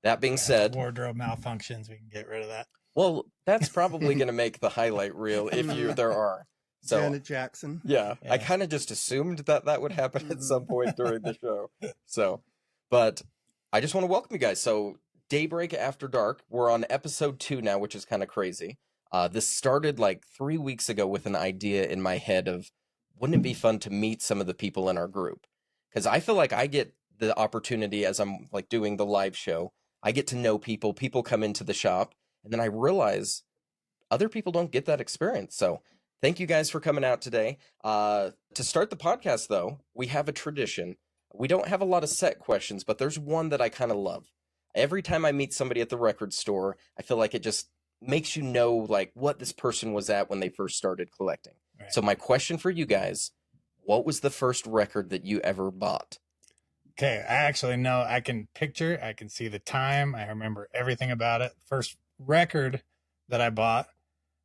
That being said, wardrobe malfunctions, we can get rid of that. well, that's probably going to make the highlight reel if there are. So, Janet Jackson. Yeah, I Yeah. kind of just assumed that would happen at some point during the show. So, but I just want to welcome you guys. So, Daybreak After Dark, we're on episode 2 now, which is kind of crazy. This started like 3 weeks ago with an idea in my head of, wouldn't it be fun to meet some of the people in our group? Because I feel like I get the opportunity as I'm like doing the live show. I get to know people. People come into the shop, and then I realize other people don't get that experience. So thank you guys for coming out today. To start the podcast, though, we have a tradition. We don't have a lot of set questions, but there's one that I kind of love. Every time I meet somebody at the record store, I feel like it just makes you know like what this person was at when they first started collecting. Right. So my question for you guys, what was the first record that you ever bought? Okay, I actually know. I can picture, I can see the time. I remember everything about it. First record that I bought,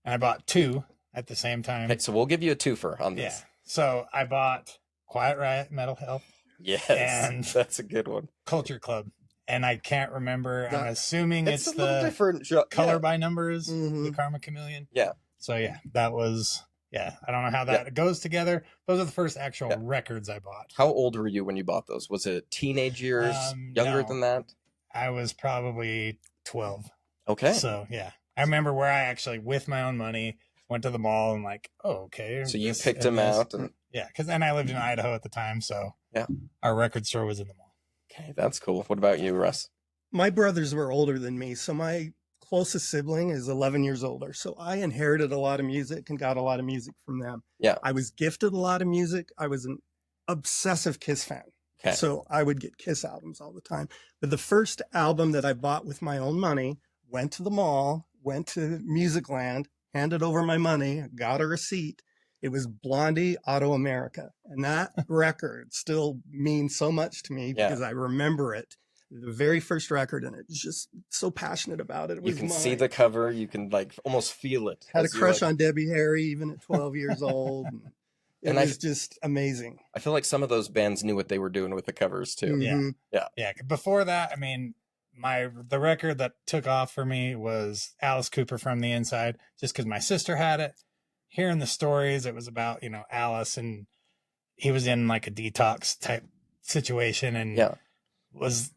and I bought 2 at the same time. Okay, so we'll give you a twofer on this. Yeah. So I bought Quiet Riot, Mental Health. Yes, and that's a good one. Culture Club. And I can't remember. I'm assuming it's a little the different Color by Numbers, the Karma Chameleon. Yeah. So yeah, that was... Yeah, I don't know how that goes together. Those are the first actual records I bought. How old were you when you bought those? Was it teenage years? Younger than that? I was probably 12. Okay. So, yeah. I remember where I actually, with my own money, went to the mall and like, oh, okay. So you picked them out? And... Yeah, because then I lived in Idaho at the time, so our record store was in the mall. Okay, that's cool. What about you, Russ? My brothers were older than me, so my closest sibling is 11 years older. So I inherited a lot of music and got a lot of music from them. Yeah. I was gifted a lot of music. I was an obsessive Kiss fan. Okay. So I would get Kiss albums all the time. But the first album that I bought with my own money, went to the mall, went to Musicland, handed over my money, got a receipt. It was Blondie, Auto America. And that record still means so much to me because I remember it. The very first record, and it's just so passionate about it. You can see the cover, you can like almost feel it. Had a crush on Debbie Harry even at 12 years old. And it was just amazing. I feel like some of those bands knew what they were doing with the covers too. Yeah. Before that, I mean, the record that took off for me was Alice Cooper, From the Inside, just because my sister had it. Hearing the stories, it was about, Alice, and he was in like a detox type situation, and was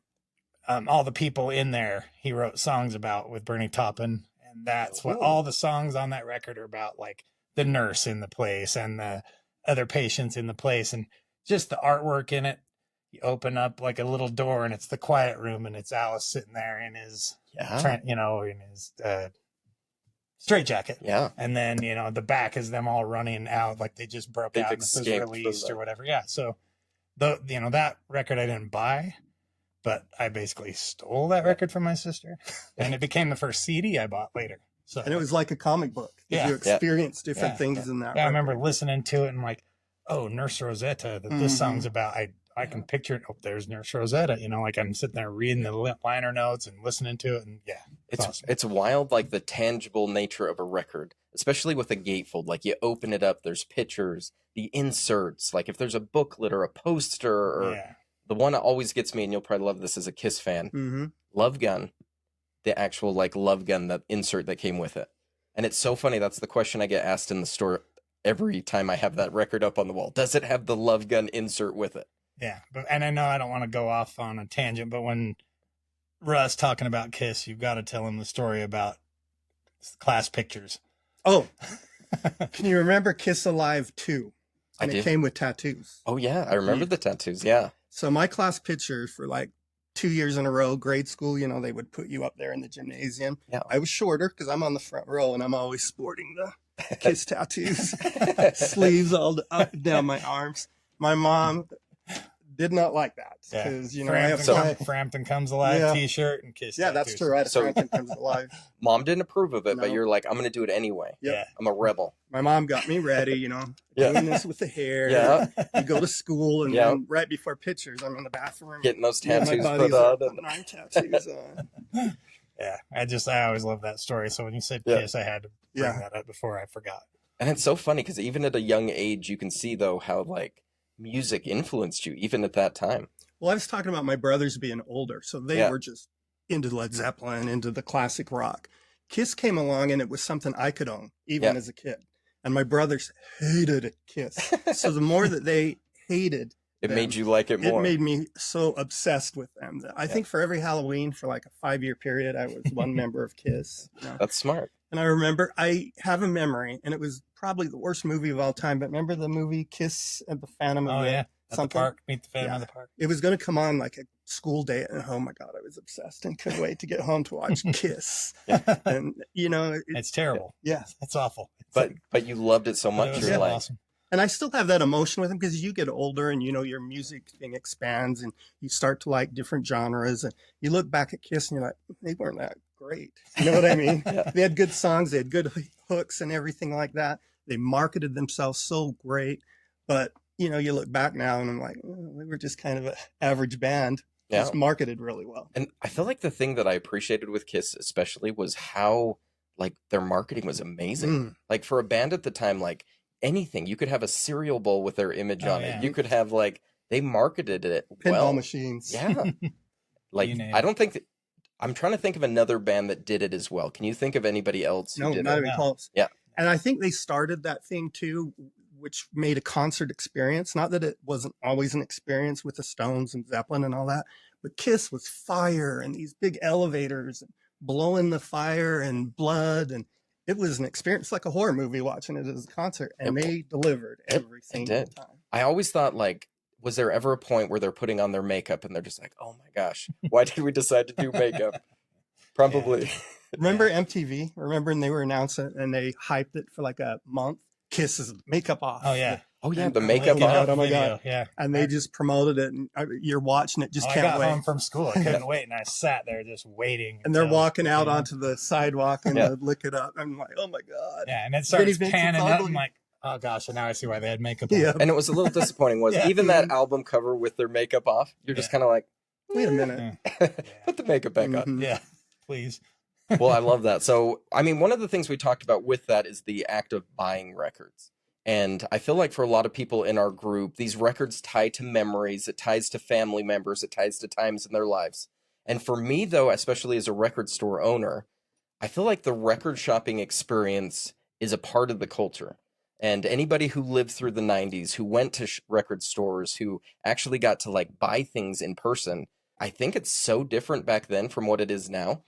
all the people in there he wrote songs about with Bernie Taupin. And that's what all the songs on that record are about, like the nurse in the place and the other patients in the place, and just the artwork in it. You open up like a little door and it's the quiet room, and it's Alice sitting there in his, in his straitjacket. Yeah. And then, the back is them all running out like they just broke out and was released or whatever. Yeah. So that record I didn't buy, but I basically stole that record from my sister, and it became the first CD I bought later. So, and it was like a comic book. You experienced different things in that. Yeah, I remember listening to it and like, oh, Nurse Rosetta, that this song's about. I can picture it. Oh, there's Nurse Rosetta. Like I'm sitting there reading the liner notes and listening to it, and it's awesome. It's wild, like the tangible nature of a record, especially with a gatefold. Like you open it up, there's pictures, the inserts. Like if there's a booklet or a poster or. The one that always gets me, and you'll probably love this as a Kiss fan, Love Gun, the actual like Love Gun, that insert that came with it. And it's so funny. That's the question I get asked in the store every time I have that record up on the wall. Does it have the Love Gun insert with it? Yeah. And I know I don't want to go off on a tangent, but when Russ talking about Kiss, you've got to tell him the story about class pictures. Oh, can you remember Kiss Alive 2? And it came with tattoos. Oh, yeah. I remember the tattoos. Yeah. So my class pictures for like 2 years in a row, grade school, they would put you up there in the gymnasium. Yeah. I was shorter because I'm on the front row, and I'm always sporting the Kiss tattoos, sleeves all up and down my arms. My mom did not like that because Frampton Comes Alive T-shirt and Kiss. Yeah, that's true. Right, Frampton Comes Alive. Mom didn't approve of it, but you're like, I'm going to do it anyway. Yeah, I'm a rebel. My mom got me ready, doing this with the hair. Yeah, you go to school, and then right before pictures, I'm in the bathroom getting those tattoos put on. 9 tattoos on. Yeah, I always loved that story. So when you said Kiss, I had to bring that up before I forgot. And it's so funny because even at a young age, you can see though how like music influenced you even at that time. Well, I was talking about my brothers being older, so they were just into Led Zeppelin, into the classic rock. Kiss came along and it was something I could own, even as a kid. And my brothers hated Kiss. So the more that they hated It them, made you like it more. It made me so obsessed with them. I think for every Halloween for like a 5-year period, I was one member of Kiss. You know? That's smart. And I remember, I have a memory, and it was probably the worst movie of all time, but remember the movie Kiss at the Phantom of the At the park. Meet the Phantom of the Park. It was going to come on like a school day, and oh my God, I was obsessed and couldn't wait to get home to watch Kiss. And, you know. It's terrible. Yeah. It's awful. But you loved it so much. It was awesome. And I still have that emotion with them because you get older and, you know, your music thing expands and you start to like different genres. And you look back at Kiss and you're like, they weren't that great. You know what I mean? They had good songs. They had good hooks and everything like that. They marketed themselves so great. But, you know, you look back now and I'm like, we were just kind of an average band. Just marketed really well. And I feel like the thing that I appreciated with Kiss especially was how, like, their marketing was amazing. Like, for a band at the time, like, anything. You could have a cereal bowl with their image on it. You could have, like, they marketed it pinball machines. Yeah. Like, I don't think that, I'm trying to think of another band that did it as well. Can you think of anybody else who did not it? even close. Yeah. And I think they started that thing too, which made a concert experience. Not that it wasn't always an experience with the Stones and Zeppelin and all that, but Kiss was fire and these big elevators and blowing the fire and blood, and it was an experience like a horror movie watching it as a concert, and they delivered every single time. I always thought, like, was there ever a point where they're putting on their makeup and they're just like, oh my gosh, why did we decide to do makeup? Probably. Remember MTV? Remember when they were announcing and they hyped it for like a month? Kiss's makeup off. Oh yeah. Oh yeah, the makeup off. Oh my God. Yeah. And they just promoted it, and you're watching it, just can't wait. I got home from school. I couldn't wait, and I sat there just waiting. And they're walking out onto the sidewalk and they look it up. I'm like, oh my God. Yeah, and it starts panning up. I'm like, oh gosh, and now I see why they had makeup on. Yeah. And it was a little disappointing, even that album cover with their makeup off. You're just kind of like, wait a minute. Put the makeup back on. Yeah, please. Well, I love that. So, I mean, one of the things we talked about with that is the act of buying records. And I feel like for a lot of people in our group, these records tie to memories, it ties to family members, it ties to times in their lives. And for me, though, especially as a record store owner, I feel like the record shopping experience is a part of the culture. And anybody who lived through the 90s, who went to record stores, who actually got to like buy things in person, I think it's so different back then from what it is now.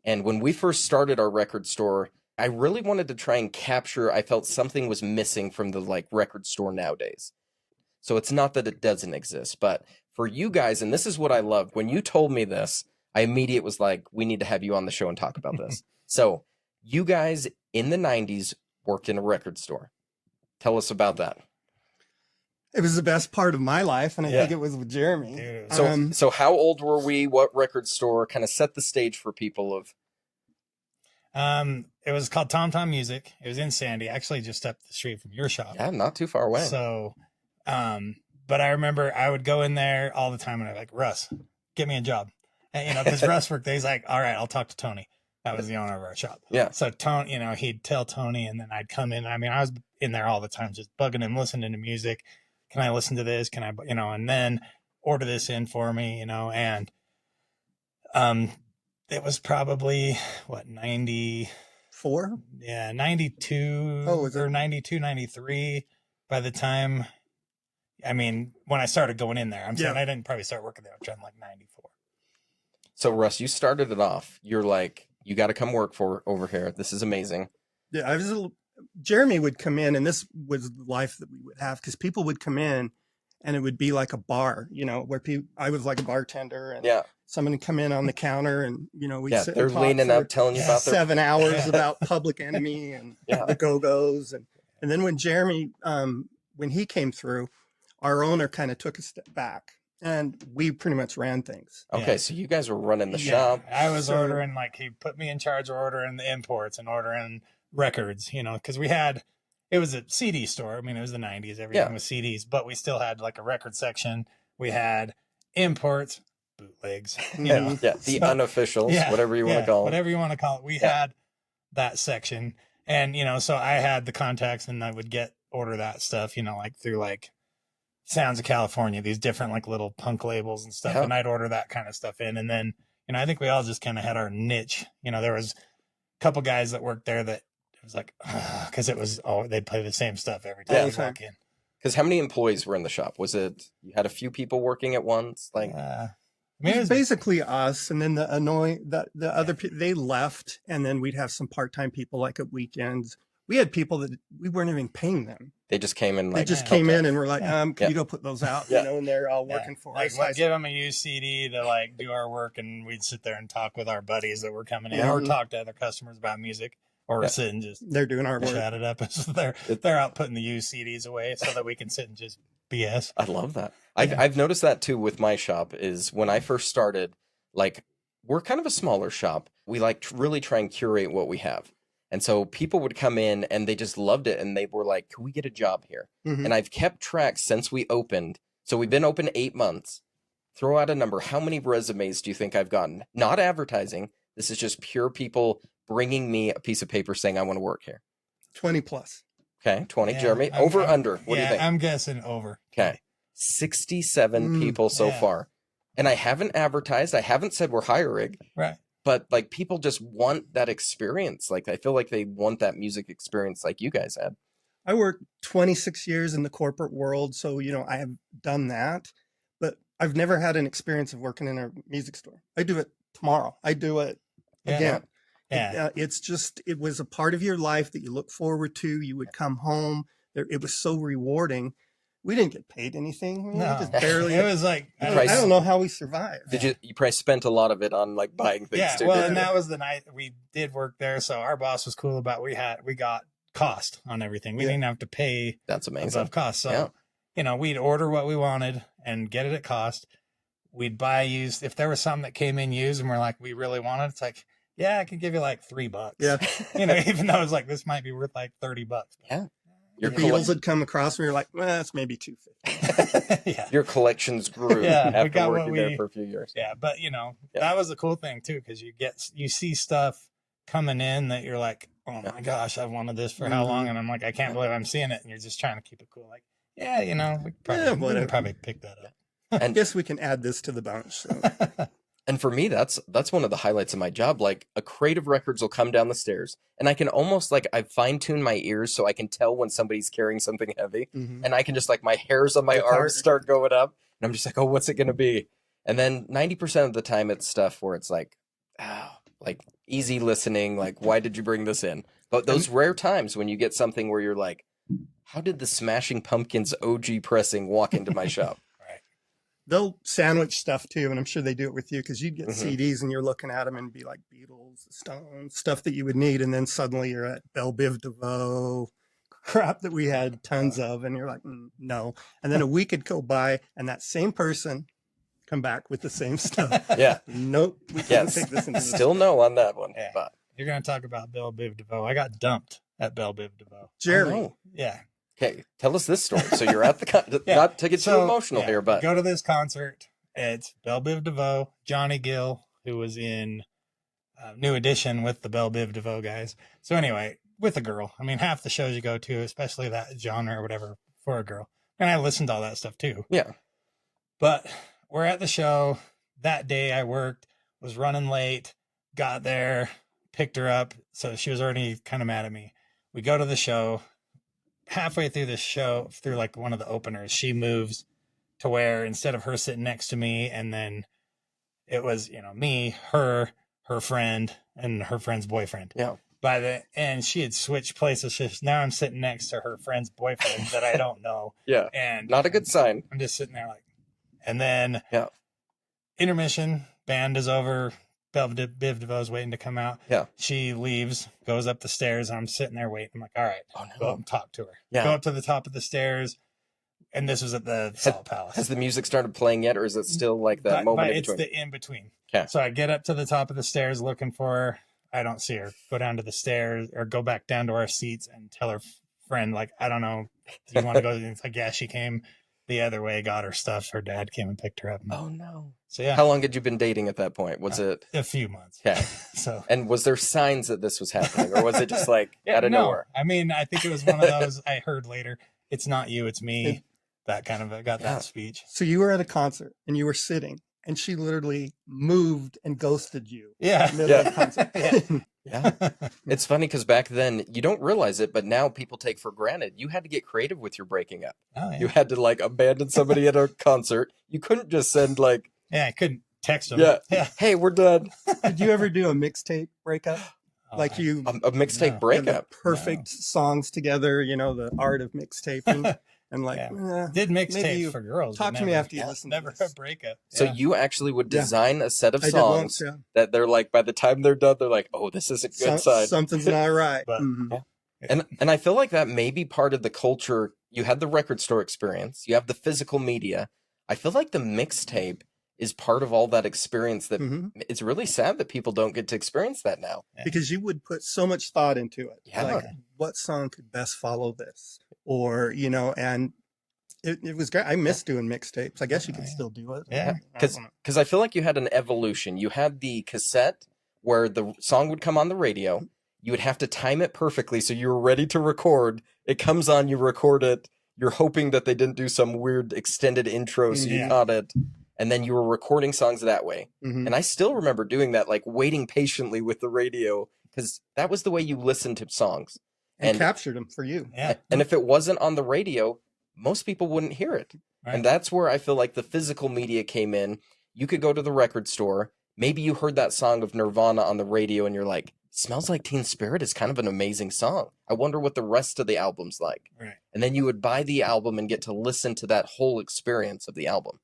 And when we first started our record store, I really wanted to try and capture, I felt something was missing from the like record store nowadays. So it's not that it doesn't exist, but for you guys, and this is what I loved, when you told me this, I immediately was like, we need to have you on the show and talk about this. So you guys in the 90s worked in a record store. Tell us about that. It was the best part of my life, and I think it was with Jeremy. Dude. So how old were we? What record store? Kind of set the stage for people of... It was called Tom Tom Music. It was in Sandy, actually just up the street from your shop. Yeah, not too far away. So, but I remember I would go in there all the time and I'd like, Russ, get me a job. And, you know, because Russ worked there, he's like, all right, I'll talk to Tony. That was the owner of our shop. Yeah. So Tony, you know, he'd tell Tony, and then I'd come in. I mean, I was in there all the time, just bugging him, listening to music. Can I listen to this? Can I, you know, and then order this in for me, you know, and, it was probably what, 94? Yeah, 92 or 92, 93 by the time, I mean, when I started going in there. I'm saying I didn't probably start working there until like 94. So Russ, you started it off. You're like, you got to come work for over here. This is amazing. Yeah, Jeremy would come in, and this was the life that we would have, because people would come in and it would be like a bar, you know, where I was like a barther, and someone would come in on the counter, and, you know, we'd sit they're leaning up telling you about 7 hours about Public Enemy and the Go-Go's. And then when Jeremy, when he came through, our owner kind of took a step back, and we pretty much ran things. Okay, so you guys were running the shop. I was ordering, like, he put me in charge of ordering the imports and ordering records, you know, because it was a CD store. I mean, it was the 90s, everything was CDs, but we still had like a record section. We had imports, bootlegs, you know. The unofficials, whatever you want to call it. Whatever you want to call it. We had that section, and, you know, so I had the contacts, and I would order that stuff, you know, like through like Sounds of California, these different like little punk labels and stuff, and I'd order that kind of stuff in, and then, I think we all just kind of had our niche. There was a couple guys that worked there that it was like, because it was, they'd play the same stuff every time you walk in. Because how many employees were in the shop? Was it, you had a few people working at once? Like, I mean, it was basically us, and then the other people, they left, and then we'd have some part-time people like at weekends. We had people that we weren't even paying them. They just came in. They just came in and were like, can you go put those out? And they're all working for us. Like, give them a used CD to like do our work, and we'd sit there and talk with our buddies that were coming in, or talk to other customers about music, or sit and just they're doing our work. Chat it up. So they're out putting the used CDs away so that we can sit and just BS. I love that. I've noticed that too with my shop. Is when I first started, like, we're kind of a smaller shop. We like really try and curate what we have. And so people would come in and they just loved it. And they were like, can we get a job here? And I've kept track since we opened. So we've been open 8 months. Throw out a number. How many resumes do you think I've gotten? Not advertising. This is just pure people bringing me a piece of paper saying, I want to work here. 20 plus. Okay. 20. Jeremy, under. What do you think? I'm guessing over. Okay. 67 people so far. And I haven't advertised. I haven't said we're hiring. Right. But like people just want that experience. Like I feel like they want that music experience like you guys had. I worked 26 years in the corporate world. So, I have done that, but I've never had an experience of working in a music store. I do it tomorrow. I do it again. Yeah. It was a part of your life that you look forward to. You would come home. It was so rewarding. We didn't get paid anything. No. Just barely. It was like, I don't know how we survived. You probably spent a lot of it on like buying things too. Well, and that was the night we did work there. So our boss was cool about, we got cost on everything. We didn't have to pay. That's amazing. Above cost. So, we'd order what we wanted and get it at cost. We'd buy used. If there was something that came in used and we're like, we really want it, it's like, I could give you like $3. Yeah. Even though it's like, this might be worth like $30. Yeah. Your Beatles had come across and you're like, well, that's maybe $250. Your collections grew after working there for a few years. Yeah. But that was the cool thing too. Cause you see stuff coming in that you're like, oh my gosh, I've wanted this for how long? And I'm like, I can't believe I'm seeing it. And you're just trying to keep it cool. Like, we can probably pick that up. I guess we can add this to the bunch. So. And for me, that's one of the highlights of my job. Like a crate of records will come down the stairs and I can almost I fine tune my ears so I can tell when somebody's carrying something heavy and I can just my hairs on my arms start going up and I'm just like, oh, what's it going to be? And then 90% of the time it's stuff where it's like easy listening. Like, why did you bring this in? But those rare times when you get something where you're like, how did the Smashing Pumpkins OG pressing walk into my shop? They'll sandwich stuff too, and I'm sure they do it with you because you'd get CDs and you're looking at them and be like Beatles, Stones, stuff that you would need, and then suddenly you're at Belle Biv DeVoe, crap that we had tons of, and you're like, no. And then a week would go by, and that same person come back with the same stuff. Nope, we can't take this into Still no on that one. Yeah. But you're gonna talk about Belle Biv DeVoe. I got dumped at Belle Biv DeVoe. Jeremy. Yeah. Okay, tell us this story. So you're at the not to get too emotional here, but go to this concert. It's Belle Biv DeVoe, Johnny Gill, who was in New Edition with the Belle Biv DeVoe guys. So anyway, with a girl. I mean, half the shows you go to, especially that genre or whatever, for a girl. And I listened to all that stuff too. Yeah. But we're at the show. That day I worked, was running late, got there, picked her up. So she was already kind of mad at me. We go to the show. Halfway through the show, through one of the openers, she moves to where instead of her sitting next to me, and then it was, me, her friend, and her friend's boyfriend. Yeah. By the end, she had switched places. So now I'm sitting next to her friend's boyfriend that I don't know. Yeah. And not a good sign. I'm just sitting there and then intermission, band is over. Belle Biv DeVoe's waiting to come out. Yeah. She leaves, goes up the stairs. I'm sitting there waiting. I'm like, all right, go up and talk to her. Yeah. Go up to the top of the stairs. And this was at the Salt Palace. Has the music started playing yet, or is it still like that moment in it's between? the in between. Okay. So I get up to the top of the stairs looking for her. I don't see her. Go down to the stairs or go back down to our seats and tell her friend, I don't know, do you want to go? It's like, she came the other way, got her stuff. Her dad came and picked her up. Oh no. So yeah. How long had you been dating at that point? Was it a few months? Yeah. So and was there signs that this was happening, or was it just out of nowhere? I mean, I think it was one of those I heard later. It's not you, it's me. That kind of got that speech. So you were at a concert and you were sitting and she literally moved and ghosted you. Yeah. in the middle of the concert. Yeah. It's funny because back then you don't realize it, but now people take for granted. You had to get creative with your breaking up. Oh, You yeah. had to like abandon somebody at a concert. You couldn't just send like, Yeah, I couldn't text them. yeah, hey, we're done. Did you ever do a mixtape breakup? Oh, Like you A mixtape No. you know, the breakup. perfect songs together, you know, the art of mixtaping. And like, did maybe mixtapes you for girls. talk but to me never- after you listen to Never this. a breakup. So Yeah. you actually would Yeah. design a set of I did songs once, yeah. that they're like, by the time they're done, they're like, oh, this is a good side. Something's not right. But- Mhm. And I feel like that may be part of the culture. You had the record store experience. You have the physical media. I feel like the mixtape is part of all that experience that Mhm. it's really sad that people don't get to experience that now. Because you would put so much thought into it. Yeah. Like, what song could best follow this? Or, you know, and it was great. I miss doing mixtapes. I guess you can Yeah. still do it. Yeah. I don't know. Because I feel like you had an evolution. You had the cassette where the song would come on the radio. You would have to time it perfectly so you were ready to record. It comes on, you record it. You're hoping that they didn't do some weird extended intro so you Yeah. caught it. And then you were recording songs that way. Mhm. And I still remember doing that, like waiting patiently with the radio, because that was the way you listened to songs. And And captured them for you. Yeah. and if it wasn't on the radio, most people wouldn't hear it. Right. And that's where I feel like the physical media came in. You could go to the record store. Maybe you heard that song of Nirvana on the radio and you're like, Smells Like Teen Spirit is kind of an amazing song. I wonder what the rest of the album's like. Right. And then you would buy the album and get to listen to that whole experience of the album.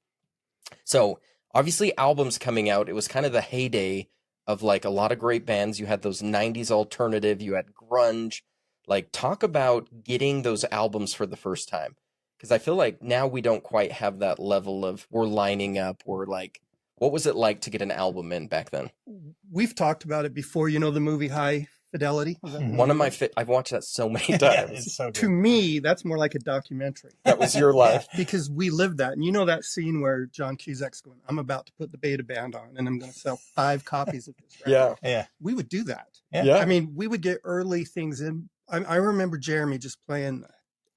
So obviously albums coming out, it was kind of the heyday of like a lot of great bands. You had those 90s alternative, you had grunge. Like talk about getting those albums for the first time. Because I feel like now we don't quite have that level of we're lining up. We're like, what was it like to get an album in back then? We've talked about it before. You know, the movie High Fidelity? Was that the Mhm. One of movie? my I've watched that so many Yeah, times. it's so To good. me, that's more like a documentary. That was your life. Because we lived that. And you know that scene where John Cusack's going, I'm about to put the beta band on and I'm going to sell 5 copies of this record. Yeah. Yeah. We would do that. Yeah. Yeah. I mean, we would get early things in. I remember Jeremy just playing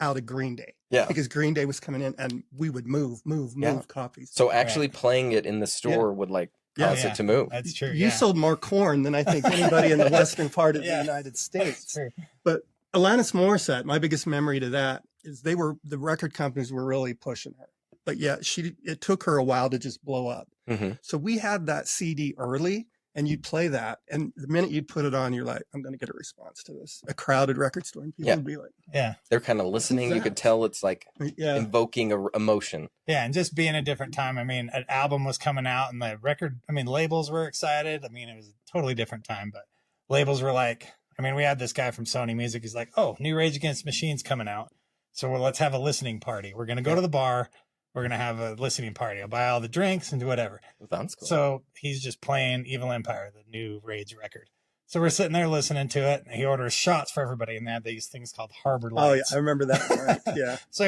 out of Green Day Yeah. because Green Day was coming in and we would move Yeah. copies. So actually playing it in the store would like Yeah. cause Yeah. it to move. That's true. You yeah. sold more corn than I think anybody in the western part of Yeah. the United That's States. true. But Alanis Morissette, my biggest memory to that is the record companies were really pushing her. But yeah, it took her a while to just blow up. hmm So we had that CD early and you'd play that. And the minute you'd put it on, you're like, I'm going to get a response to this. A crowded record store. And people Yeah. would be like, Yeah. They're kind of listening. You could that? tell it's like yeah. invoking a emotion. Yeah. And just being a different time. I mean, an album was coming out and the record, I mean, labels were excited. I mean, it was a totally different time, but labels were like, I mean, we had this guy from Sony Music. He's like, oh, new Rage Against the Machine's coming out. So let's have a listening party. We're going to go to the bar. We're going to have a listening party. I'll buy all the drinks and do whatever. That's cool. So he's just playing Evil Empire, the new Rage record. So we're sitting there listening to it. And he orders shots for everybody. And they had these things called Harbor Oh, yeah. Lights. I remember that part. Yeah. So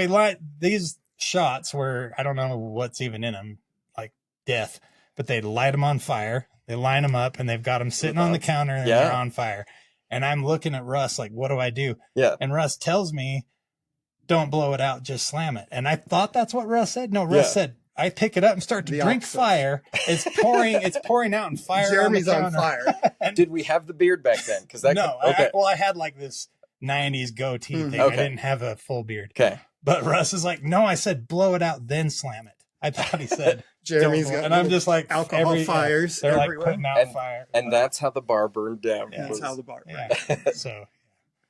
these shots were, I don't know what's even in them, like death, but they light them on fire. They line them up and they've got them sitting on the counter and Yeah. they're on fire. And I'm looking at Russ like, what do I do? Yeah. And Russ tells me, don't blow it out, just slam it. And I thought that's what Russ said. No, Russ Yeah. said, I pick it up and start to The drink opposite. fire. It's pouring out and fire. Jeremy's on, the on counter. fire. Did we have the beard back then? Because that No, could, okay. I had like this 90s goatee Mhm. thing. Okay. I didn't have a full beard. Okay. But Russ is like, no, I said blow it out, then slam it. I thought he said, Jeremy's don't blow- got and I'm just like, alcohol every- fires they're like everywhere. putting out And- fire. And that's how the bar burned down. Yeah. That's how the bar. Yeah. So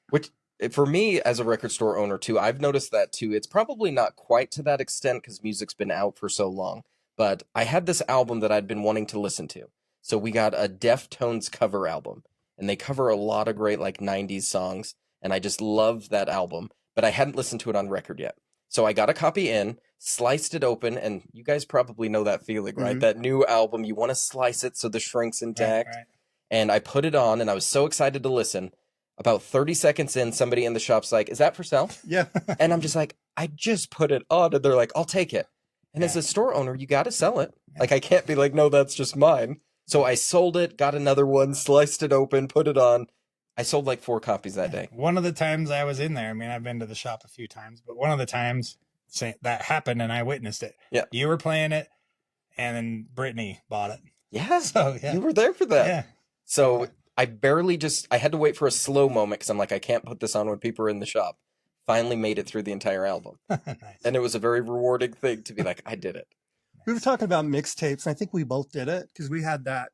Which, for me as a record store owner too, I've noticed that too. It's probably not quite to that extent because music's been out for so long. But I had this album that I'd been wanting to listen to. So we got a Deftones cover album. And they cover a lot of great like 90s songs. And I just loved that album. But I hadn't listened to it on record yet. So I got a copy in, sliced it open, and you guys probably know that feeling, right? Mhm. That new album, you want to slice it so the shrink's intact. right. And I put it on, and I was so excited to listen. About 30 seconds in, somebody in the shop's like, is that for sale? Yeah. And I'm just like, I just put it on. And they're like, I'll take it. And as Yeah. a store owner, you got to sell it. Like, I can't be like, no, that's just mine. So I sold it, got another one, sliced it open, put it on. I sold like 4 copies that day. One of the times I was in there, I mean, I've been to the shop a few times, but one of the times that happened and I witnessed it. Yeah. You were playing it and then Brittany bought it. Yeah. So yeah, You were there for that. yeah. So I had to wait for a slow moment because I'm like, I can't put this on when people are in the shop. Finally made it through the entire album. Nice. And it was a very rewarding thing to be like, I did it. We were talking about mixtapes, and I think we both did it because we had that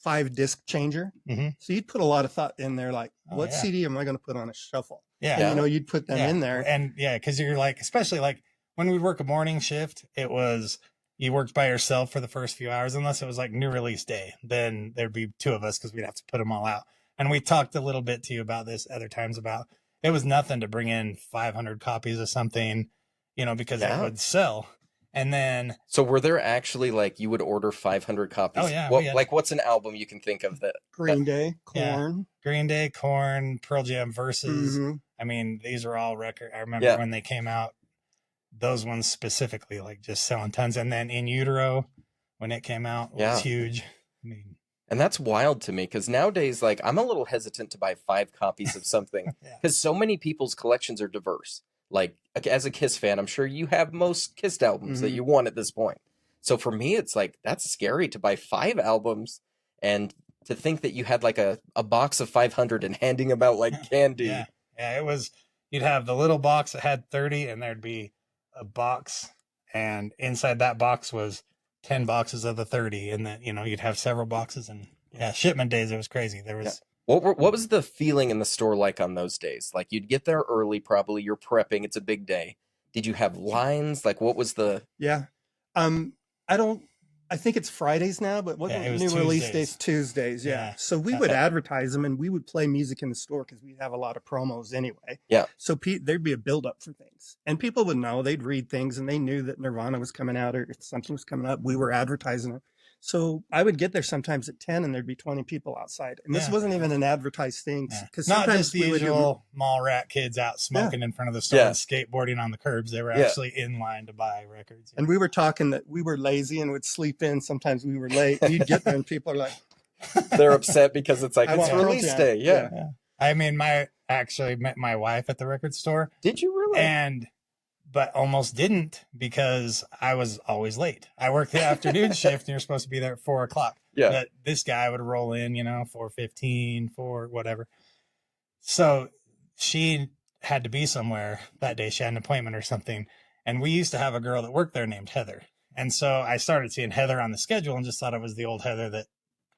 5-disc changer. Mhm. So you'd put a lot of thought in there, like, Oh, what yeah. CD am I going to put on a shuffle? Yeah. And, you know, you'd put them Yeah. in there. And yeah, because you're like, especially like when we work a morning shift, it was you worked by yourself for the first few hours, unless it was like new release day. Then there'd be two of us because we'd have to put them all out. And we talked a little bit to you about this other times about it was nothing to bring in 500 copies of something, you know, because it would sell. And then, So were there actually like you would order 500 copies? Oh, yeah, What, we had- like what's an album you can think of that? Green Day, Yeah. Korn. Green Day, Korn, Pearl Jam versus. Mhm. I mean, these are all record. I remember Yeah. when they came out, those ones specifically, like just selling tons. And then In Utero, when it came out, was Yeah. huge. I mean, And that's wild to me because nowadays, like, I'm a little hesitant to buy 5 copies of something Yeah. because so many people's collections are diverse. Like, as a Kiss fan, I'm sure you have most Kiss albums that Mhm. you want at this point. So for me, it's like, that's scary to buy 5 albums and to think that you had like a box of 500 and handing them out like candy. yeah. Yeah. It was, you'd have the little box that had 30, and there'd be a box, and inside that box was 10 boxes of the 30. And then, you know, you'd have several boxes, and yeah, shipment days, it was crazy. There was, What was the feeling in the store like on those days? Like you'd get there early, probably you're prepping. It's a big day. Did you have lines? Like what was the? Yeah. I think it's Fridays now, but what Yeah, it was new release Tuesdays. days? Tuesdays. Yeah. Yeah. So we would advertise them, and we would play music in the store because we'd have a lot of promos anyway. Yeah. So there'd be a build up for things, and people would know. They'd read things, and they knew that Nirvana was coming out or if something was coming up. We were advertising it. So I would get there sometimes at 10, and there'd be 20 people outside. And this Yeah. wasn't even an advertised thing yeah. because Not sometimes just the we would do- usual mall rat kids out smoking in front of the store Yeah. and skateboarding on the curbs. They were Yeah. actually in line to buy records. And we were talking that we were lazy and would sleep in. Sometimes we were late. You'd get there, and people are like, They're upset because it's like I it's want Pearl release Jam. day. Yeah. Yeah. I mean, I actually met my wife at the record store, Did you really? but almost didn't because I was always late. I worked the afternoon shift, and you're supposed to be there at 4:00. Yeah. But this guy would roll in, 4:15, 4 whatever. So she had to be somewhere that day. She had an appointment or something. And we used to have a girl that worked there named Heather. And so I started seeing Heather on the schedule and just thought it was the old Heather that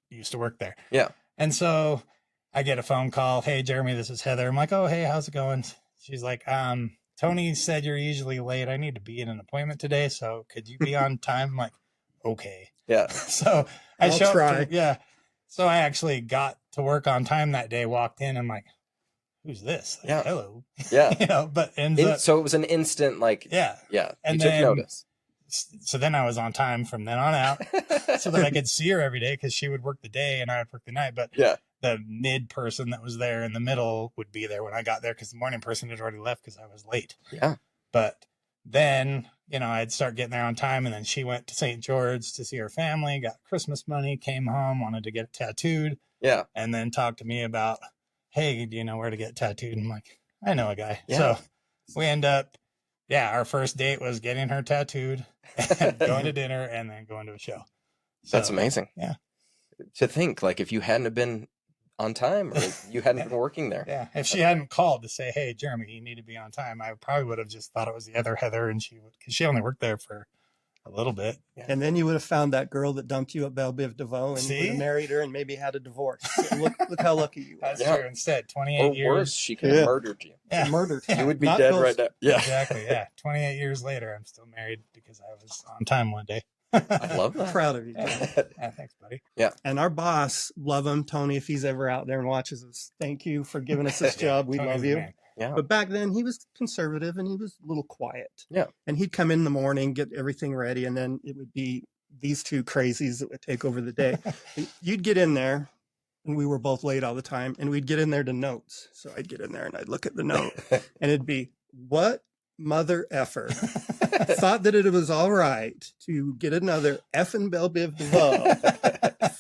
used to work there. Yeah. And so I get a phone call. Hey, Jeremy, this is Heather. I'm like, oh, hey, how's it going? She's like, Tony said you're usually late. I need to be in an appointment today. So could you be on time? I'm like, okay. Yeah. So I I'll showed try. yeah. So I actually got to work on time that day, walked in, I'm like, who's this? Like, Yeah. hello. Yeah. But ends up, So it was an instant like yeah. yeah. And you took then- notice. So then I was on time from then on out so that I could see her every day because she would work the day and I would work the night. But Yeah. the mid person that was there in the middle would be there when I got there because the morning person had already left because I was late. Yeah. But then, I'd start getting there on time, and then she went to St. George to see her family, got Christmas money, came home, wanted to get it tattooed, Yeah. and then talked to me about, hey, do you know where to get tattooed? And I'm like, I know a guy. Yeah. So we end up, our first date was getting her tattooed, and going to dinner, and then going to a show. That's So, amazing. yeah. To think like if you hadn't have been on time or you hadn't been working there. Yeah. If she hadn't called to say, hey, Jeremy, you need to be on time, I probably would have just thought it was the other Heather, and because she only worked there for a little bit. and then you would have found that girl that dumped you at Belle Biv DeVoe, and you would See? have married her and maybe had a divorce. So look how lucky you were. That's Yeah. true. Instead, 28 Or years. worse, she could have Yeah. murdered you. Yeah. Murdered. Yeah. You would be Not dead close. right now. Yeah. Exactly. Yeah. 28 years later, I'm still married because I was on time one day. I love that. Proud of you. John. Yeah, thanks, buddy. And our boss, love him, Tony, if he's ever out there and watches us, thank you for giving us this job. We Tony's love the you. man. Yeah. But back then he was conservative and he was a little quiet. Yeah. And he'd come in the morning, get everything ready, and then it would be these two crazies that would take over the day. You'd get in there, and we were both late all the time, and we'd get in there to notes. So I'd get in there and I'd look at the note, and it'd be, what mother effer thought that it was all right to get another effing Belle Biv DeVoe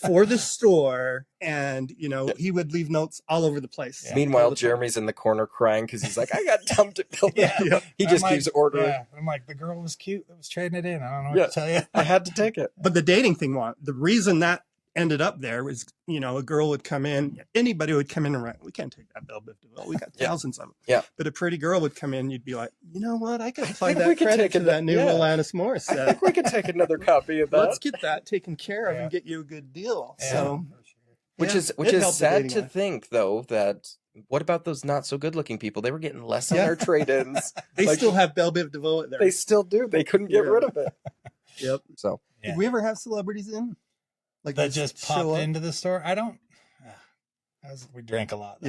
for the store, and he would leave notes all over the place. Yeah. Meanwhile, Jeremy's in the corner crying because he's like, I got dumped at Bill. Yeah. He just keeps ordering. Yeah, I'm like, the girl was cute that was trading it in. I don't know what to tell you. I had to take it. But the dating thing, the reason that ended up there was, a girl would come in, anybody would come in and write, we can't take that Belle Biv DeVoe. We got thousands of them. Yeah. But a pretty girl would come in, you'd be like, you know what? I could apply we that could credit take to that new Alanis I Morissette. think we could take another copy of that. Let's get that taken care of and get you a good deal. Yeah, So, which is sad to think, though, that what about those not so good looking people? They were getting less on their trade-ins. They still have Belle Biv DeVoe there. They still do. They couldn't get rid of it. Yep. So did we ever have celebrities in? Like that just popped into the store? I don't. We drank a lot.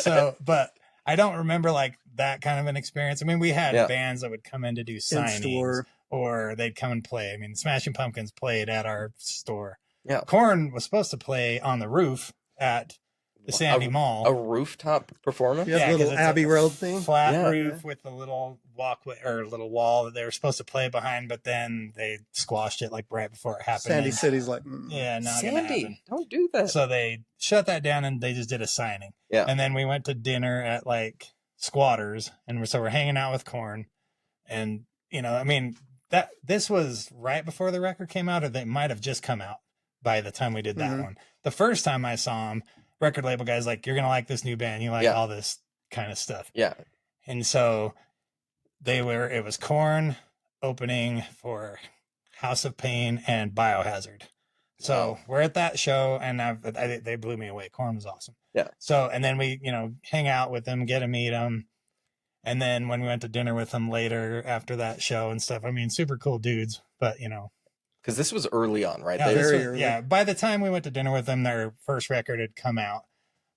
So, but I don't remember like that kind of an experience. I mean, we had bands that would come in to do signings, or they'd come and play. I mean, Smashing Pumpkins played at our store. Yeah. Korn was supposed to play on the roof at the Sandy Mall. A rooftop performance? Yeah, little Abbey Road thing. Flat roof with a little walkway or a little wall that they were supposed to play behind, but then they squashed it like right before it happened. Sandy City's like, yeah, not Sandy, don't do that. So they shut that down and they just did a signing. Yeah. And then we went to dinner at like Squatters, and we're hanging out with Korn, and I mean this was right before the record came out, or they might have just come out by the time we did that one. The first time I saw him, record label guys like, you're gonna like this new band, you like all this kind of stuff. Yeah. And so it was Korn opening for House of Pain and Biohazard. So we're at that show, and they blew me away. Korn was awesome. Yeah. So, and then we hang out with them, get to meet them, and then when we went to dinner with them later after that show and stuff, I mean, super cool dudes, but because this was early on, right? Yeah, very early. Yeah, by the time we went to dinner with them, their first record had come out.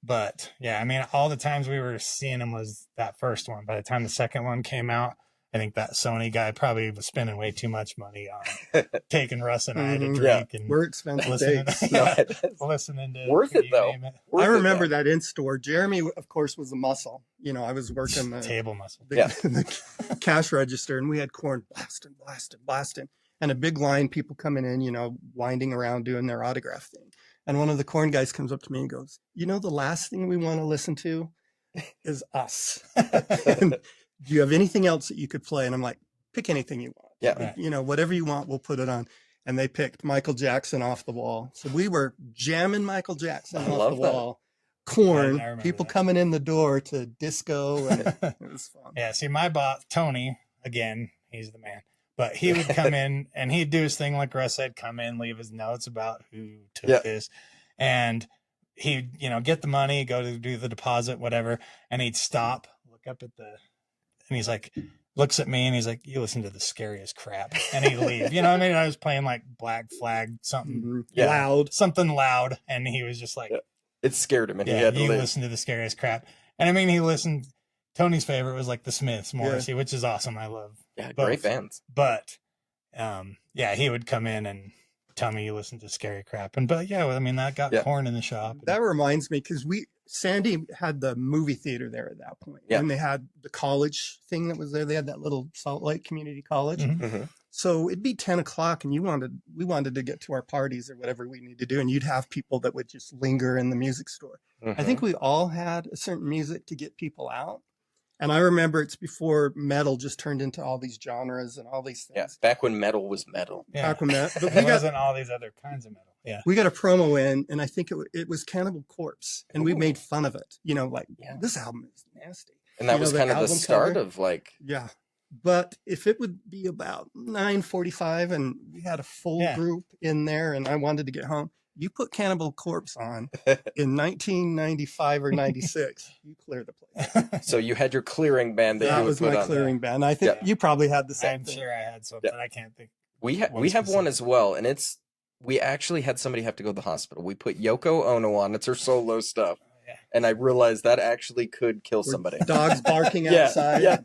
But yeah, I mean, all the times we were seeing them was that first one. By the time the second one came out, I think that Sony guy probably was spending way too much money on taking Russ and I to drink. And we're expensive listening, dates. listening to worth it though. I remember that in store. Jeremy, of course, was a muscle. I was working the table muscle, the cash register, and we had Korn blasting. And a big line, people coming in, winding around doing their autograph thing. And one of the Korn guys comes up to me and goes, the last thing we want to listen to is us. And do you have anything else that you could play? And I'm like, pick anything you want. Yeah. Whatever you want, we'll put it on. And they picked Michael Jackson Off the Wall. So we were jamming Michael Jackson off the wall. Korn, people coming in the door to disco. And it was fun. Yeah. See, my boss, Tony, again, he's the man. But he would come in and he'd do his thing, like Russ said, come in, leave his notes about who took this. And he'd, get the money, go to do the deposit, whatever. And he'd stop, look up at and he's like, looks at me and he's like, you listen to the scariest crap. And he'd leave. I mean? I was playing like Black Flag, something loud. And he was just like, it scared him. And he had to listen to the scariest crap. And I mean, he listened. Tony's favorite was like the Smiths, Morrissey, which is awesome. I love great bands. But he would come in and tell me you listen to scary crap. That got Korn in the shop. That reminds me, because Sandy had the movie theater there at that point. And they had the college thing that was there. They had that little Salt Lake Community College. Mm-hmm. So it'd be 10 o'clock and we wanted to get to our parties or whatever we need to do. And you'd have people that would just linger in the music store. I think we all had a certain music to get people out. And I remember it's before metal just turned into all these genres and all these things. Yeah, back when metal was metal. Yeah. Back when metal. But it wasn't all these other kinds of metal. Yeah. We got a promo in, and I think it was Cannibal Corpse, and we made fun of it. This album is nasty. And that was kind of the start of like... Yeah. But if it would be about 9:45 and we had a full group in there and I wanted to get home, you put Cannibal Corpse on in 1995 or 96, you clear the place. So you had your clearing band that you would put on. That was my clearing band. I think you probably had the same I'm thing. sure I had something. I can't think. We have one as well, and we actually had somebody have to go to the hospital. We put Yoko Ono on. It's her solo stuff. Yeah. And I realized that actually could kill somebody. Dogs barking outside. Yeah.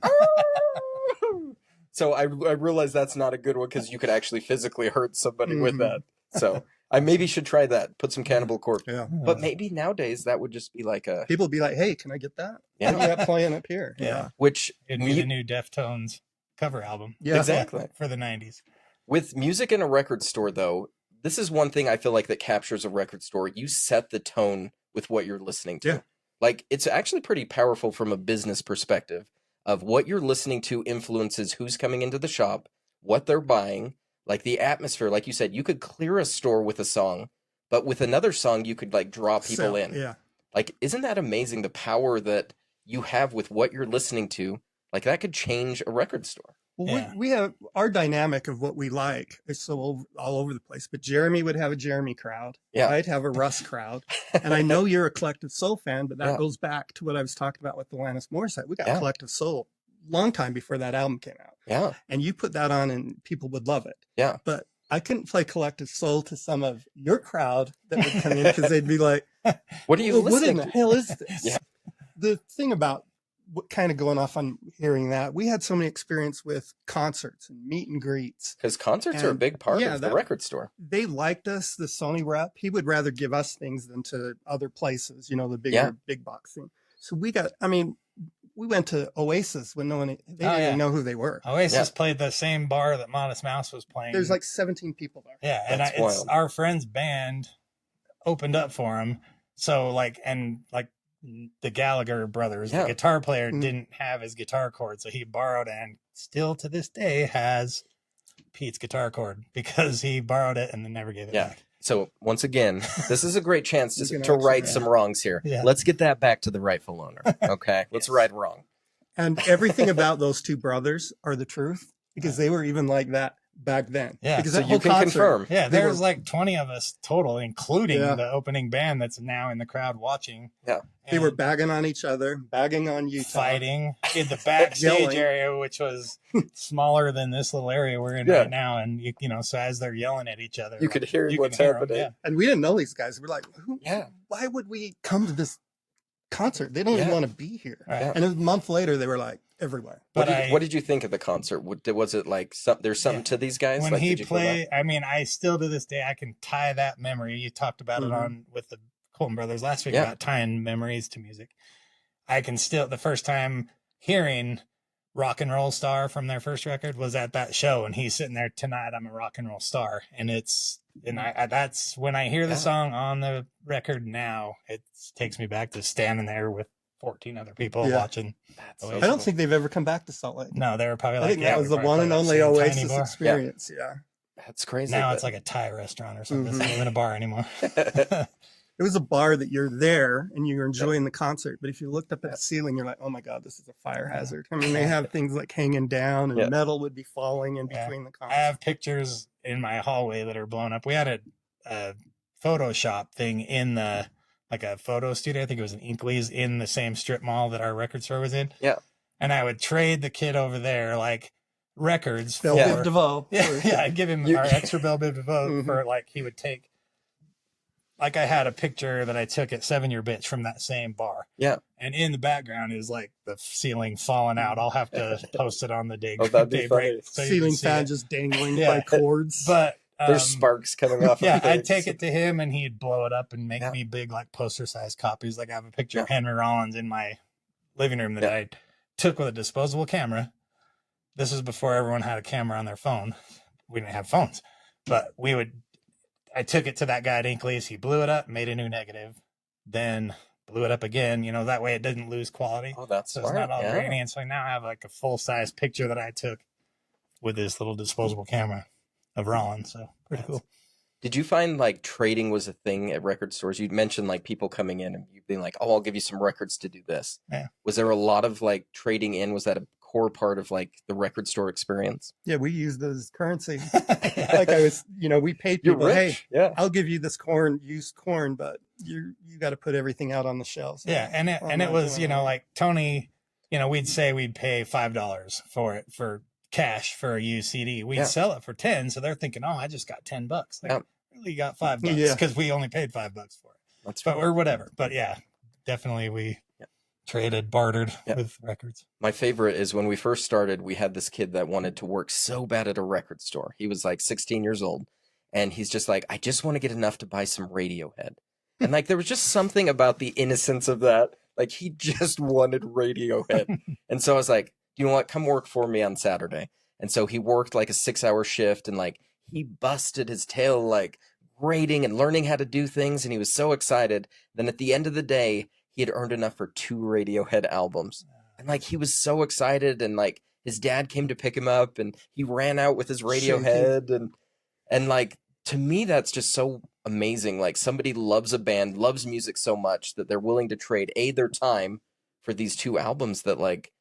So I realized that's not a good one because you could actually physically hurt somebody with that. So I maybe should try that. Put some Cannibal Corpse. Yeah. But maybe nowadays that would just be like a... People would be like, hey, can I get that? Yeah. I got that playing up here. Yeah. Which... It'd be the new Deftones cover album. Yeah. Exactly. For the 90s. With music in a record store, though, this is one thing I feel like that captures a record store. You set the tone with what you're listening to. Yeah. Like, it's actually pretty powerful from a business perspective of what you're listening to influences who's coming into the shop, what they're buying, like the atmosphere. Like you said, you could clear a store with a song, but with another song, you could like draw people in. Yeah. Like, isn't that amazing? The power that you have with what you're listening to, like that could change a record store. Well, Yeah. we have our dynamic of what we like is so all over the place. But Jeremy would have a Jeremy crowd. Yeah. I'd have a Russ crowd. And I know you're a Collective Soul fan, but that Yeah. goes back to what I was talking about with the Alanis Morissette. We got Yeah. Collective Soul long time before that album came out. Yeah. And you put that on and people would love it. Yeah. But I couldn't play Collective Soul to some of your crowd that would come in because they'd be like, What are you well, what in listening the to? hell is this? Yeah. The thing about what kind of going off on hearing that, we had so many experience with concerts and meet and greets. Because concerts are a And, big part yeah, of the that- record store. They liked us, the Sony rep. He would rather give us things than to other places, you know, the bigger Yeah. big box thing. So we went to Oasis when they didn't yeah. even know who they were. Oasis played the same bar that Modest Mouse was playing. There's like 17 people there. yeah, and That's it's wild. our friend's band opened up for him. So like the Gallagher brothers, Yeah. the guitar player Mhm. didn't have his guitar cord, so he borrowed and still to this day has Pete's guitar cord because he borrowed it and then never gave it Yeah. back. So once again, this is a great chance You can to actually- right yeah. some wrongs here. Yeah. Let's get that back to the rightful owner. Okay, let's Yes. right wrong. And everything about those two brothers are the truth because they were even like that back then. Yeah. Because So that you whole can concert, confirm. Yeah, They there's were- like 20 of us total, including Yeah. the opening band that's now in the crowd watching. Yeah. they were And bagging on each other, bagging on Utah. fighting in the backstage Yelling. area, which was smaller than this little area we're in Yeah. right now. And you know, so as they're yelling at each other, You could hear you what's can hear 'em, happening. yeah. And we didn't know these guys. We're like, Yeah. why would we come to this concert? They don't Yeah. even want to be here. Right. Yeah. And a month later, they were like everywhere. But What did you think of the concert? Was it like there's something Yeah. to these guys? when Like, he did you feel that? played, I mean, I still to this day I can tie that memory. You talked about it Mhm. on with the Colton brothers last week Yeah. about tying memories to music. I can still the first time hearing Rock and Roll Star from their first record was at that show, and he's sitting there, tonight I'm a rock and roll star, and that's when I hear the Yeah. song on the record now, it takes me back to standing there with 14 other people Yeah. watching. That's I so I don't cool. think they've ever come back to Salt Lake. No, they were probably I like, think yeah, that was we the probably one and played only that same tiny Oasis bar. experience. Yeah. That's crazy. Now but- it's like a Thai restaurant or something. It's Mhm. not even a bar anymore. It was a bar that you're there and you're enjoying the concert. But if you looked up at the ceiling, you're like, oh my God, this is a fire hazard. I mean, they have things like hanging down and Yeah. metal would be falling in Yeah. between the I concerts. have pictures in my hallway that are blown up. We had a Photoshop thing in the like a photo studio. I think it was an Inkley's in the same strip mall that our record store was in. Yeah. And I would trade the kid over there like records Bill Yeah. Biv DeVoe. yeah, I'd give him You- our extra Bill Biv DeVoe Mhm. for like he would take. Like I had a picture that I took at 7 Year Bitch from that same bar. Yeah. And in the background is like the ceiling falling out. I'll have to post it on the Oh, that'd be funny. Daybreak. So you Ceiling can see fan it. just dangling Yeah. by cords. But There's sparks coming off. yeah, of I'd things. take it to him and he'd blow it up and make Yeah. me big like poster size copies. Like I have a picture of Yeah. Henry Rollins in my living room that Yeah. I took with a disposable camera. This is before everyone had a camera on their phone. We didn't have phones, but I took it to that guy at Inkley's. He blew it up, made a new negative, then blew it up again. You know, that way it didn't lose quality. Oh, that's So smart. it's not all yeah. grainy. And so now I have like a full size picture that I took with this little disposable camera of Rollins. So pretty cool. Did you find like trading was a thing at record stores? You'd mentioned like people coming in and you'd be like, "Oh, I'll give you some records to do this." Yeah. Was there a lot of like trading in? Was that a core part of like the record store experience? yeah, we used those currency. Like I was, we paid You're people, hey, rich. Yeah. I'll give you this used corn, but you got to put everything out on the shelves. Yeah, and it I'm and it not was doing that. like Tony, we'd say we'd pay $5 for it for cash for a used CD. We'd Yeah. sell it for 10, so they're thinking, oh, I just got $10. Like, Yeah. really got $5 Yeah. because we only paid $5 for it, That's but right. or whatever. But yeah, definitely we Yeah. traded, bartered Yeah. with records. My favorite is when we first started, we had this kid that wanted to work so bad at a record store. He was like 16 years old. And he's just like, I just want to get enough to buy some Radiohead. And like, there was just something about the innocence of that. Like, he just wanted Radiohead. And so I was like, you know what? Come work for me on Saturday. And so he worked like a 6-hour shift and like, he busted his tail, like grading and learning how to do things, and he was so excited. Then at the end of the day, he had earned enough for 2 Radiohead albums. And like he was so excited, and like his dad came to pick him up, and he ran out with his Radiohead, and like to me that's just so amazing. Like somebody loves a band, loves music so much that they're willing to trade their time for these 2 albums that like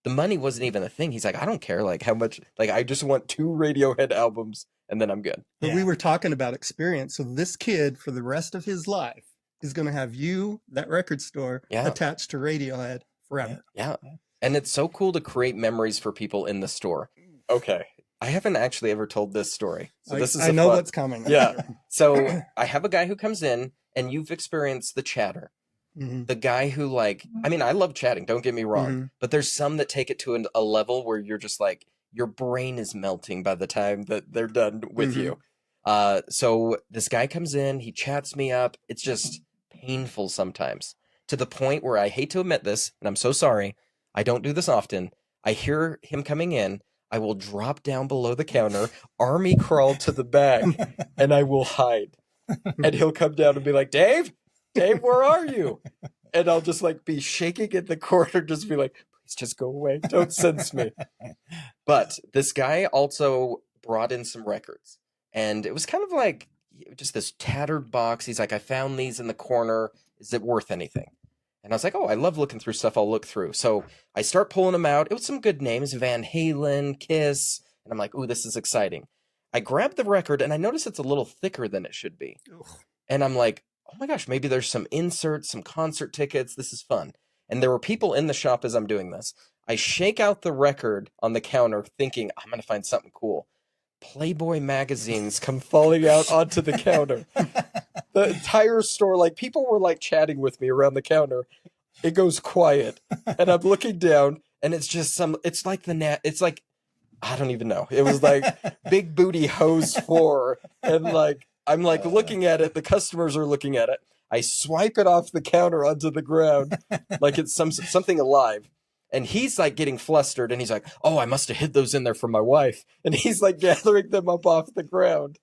the money wasn't even a thing. He's like, I don't care like how much, like I just want 2 Radiohead albums and then I'm good. But we were talking about experience. So this kid for the rest of his life is going to have that record store attached to Radiohead forever. Yeah. And it's so cool to create memories for people in the store. Okay. I haven't actually ever told this story. So this is I know what's coming. Yeah. So I have a guy who comes in, and you've experienced the chatter. Mm-hmm. The guy who like, I mean, I love chatting, don't get me wrong, but there's some that take it to a level where you're just like, your brain is melting by the time that they're done with you. So this guy comes in, he chats me up. It's just painful sometimes, to the point where I hate to admit this, and I'm so sorry, I don't do this often. I hear him coming in, I will drop down below the counter, army crawl to the back, and I will hide. And he'll come down and be like, Dave, where are you? And I'll just like be shaking in the corner, just be like, please just go away. Don't sense me. But this guy also brought in some records, and it was kind of like just this tattered box. He's like, I found these in the corner. Is it worth anything? And I was like, oh, I love looking through stuff. I'll look through. So I start pulling them out. It was some good names, Van Halen, Kiss. And I'm like, ooh, this is exciting. I grabbed the record, and I notice it's a little thicker than it should be. Ugh. And I'm like, oh my gosh, maybe there's some inserts, some concert tickets. This is fun. And there were people in the shop as I'm doing this. I shake out the record on the counter thinking, I'm going to find something cool. Playboy magazines come falling out onto the counter. The entire store, like people were like chatting with me around the counter. It goes quiet, and I'm looking down, and it's just it's like it's like, I don't even know. It was like Big Booty Hose 4, and like I'm like looking at it. The customers are looking at it. I swipe it off the counter onto the ground like it's something alive. And he's like getting flustered, and he's like, oh, I must have hid those in there for my wife. And he's like gathering them up off the ground.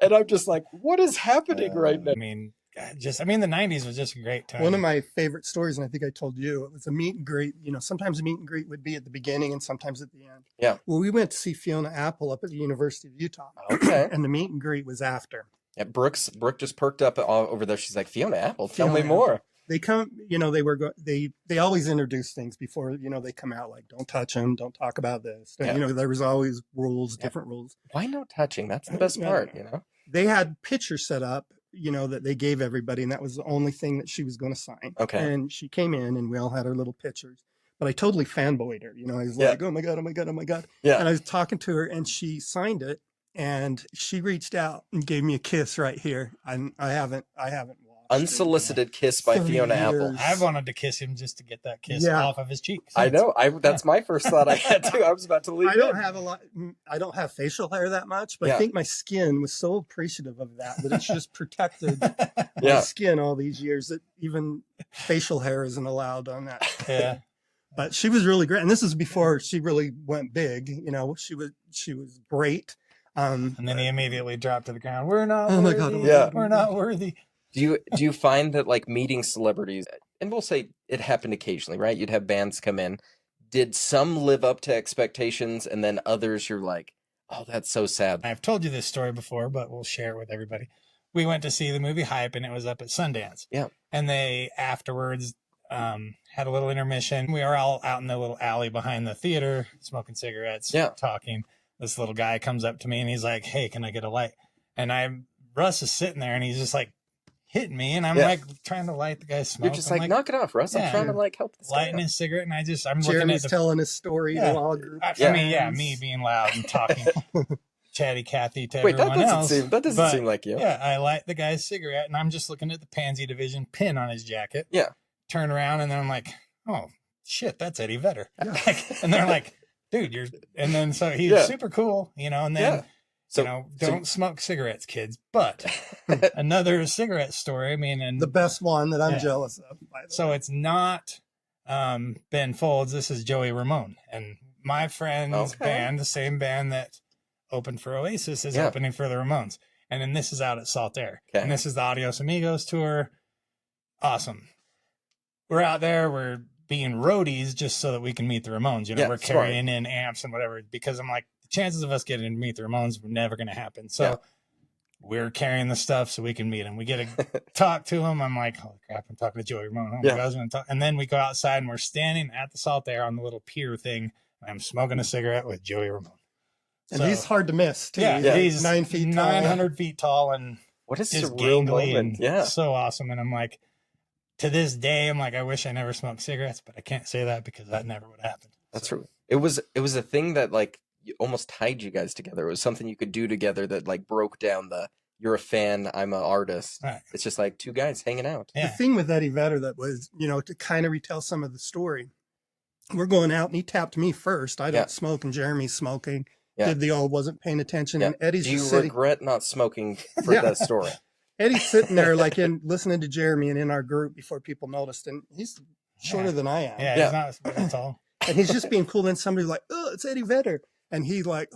And I'm just like, what is happening right now? I mean, the 90s was just a great time. One of my favorite stories, and I think I told you, it was a meet and greet. You know, sometimes a meet and greet would be at the beginning and sometimes at the end. Yeah. Well, we went to see Fiona Apple up at the University of Utah. Okay. And the meet and greet was after. Yeah, Brooke just perked up over there. She's like, Fiona Apple, tell me more. They come, you know, they always introduce things before, you know, they come out, like, don't touch them, don't talk about this. Yeah. You know, there was always rules, different rules. Why no touching? That's the best part, you know? They had pictures set up, you know, that they gave everybody, and that was the only thing that she was going to sign. Okay. And she came in, and we all had our little pictures. But I totally fanboyed her. You know, I was like, oh my God, oh my God, oh my God. Yeah. And I was talking to her, and she signed it, and she reached out and gave me a kiss right here. And I haven't watched Unsolicited kiss by 30 Fiona Apple. years. I wanted to kiss him just to get that kiss off of his cheek. I know. That's my first thought I had too. I was about to leave. I don't have facial hair that much, but I think my skin was so appreciative of that it's just protected my skin all these years that even facial hair isn't allowed on that. Yeah. But she was really great. And this is before she really went big. You know, she was great. And then he immediately dropped to the ground. We're not Oh my worthy. God. Yeah. We're not worthy. Do you find that like meeting celebrities, and we'll say it happened occasionally, right? You'd have bands come in. Did some live up to expectations, and then others you're like, oh, that's so sad? I've told you this story before, but we'll share it with everybody. We went to see the movie Hype, and it was up at Sundance. Yeah. And they afterwards had a little intermission. We were all out in the little alley behind the theater, smoking cigarettes, talking. This little guy comes up to me, and he's like, hey, can I get a light? And Russ is sitting there, and he's just like, hitting me, and I'm like trying to light the guy's smoke. You're just like, knock it off, Russ. I'm trying to like help this lighting his cigarette, and I'm Jeremy's looking at telling his story to all groups. Me being loud and talking chatty Cathy to Wait, everyone else. That doesn't seem like you. Yeah, I light the guy's cigarette, and I'm just looking at the Pansy Division pin on his jacket. Yeah. Turn around, and then I'm like, oh shit, that's Eddie Vedder. And they're like, dude, and then so he's super cool, you know, and then So, don't smoke cigarettes, kids. But another cigarette story. I mean, and the best one that I'm jealous of. By the way. It's not Ben Folds. This is Joey Ramone, and my friend's band, the same band that opened for Oasis, is opening for the Ramones. And then this is out at Saltaire. Okay. And this is the Adios Amigos tour. Awesome. We're out there. We're being roadies just so that we can meet the Ramones. You know, we're carrying in amps and whatever, because I'm like, the chances of us getting to meet the Ramones were never going to happen. So we're carrying the stuff so we can meet them. We get to talk to them. I'm like, holy crap, I'm talking to Joey Ramone. Oh my God, I was going to talk. And then we go outside and we're standing at the Saltaire on the little pier thing. And I'm smoking a cigarette with Joey Ramone. And he's hard to miss, too. Yeah, he's 9 feet tall. 900 feet tall and what a just surreal gangly moment. and so awesome. And I'm like, to this day, I'm like, I wish I never smoked cigarettes, but I can't say that because that never would happen. That's true. It was a thing that like almost tied you guys together. It was something you could do together that like broke down the you're a fan, I'm an artist. Right. It's just like two guys hanging out. The thing with Eddie Vedder that was, you know, to kind of retell some of the story, we're going out and he tapped me first. I don't smoke and Jeremy's smoking. Did the old wasn't paying attention and Eddie's Do you just sitting. regret not smoking for that story? Eddie's sitting there like listening to Jeremy and in our group before people noticed, and he's shorter than I am. Yeah, he's not that's all. And he's just being cool. And somebody's like, "Oh, it's Eddie Vedder," and he like,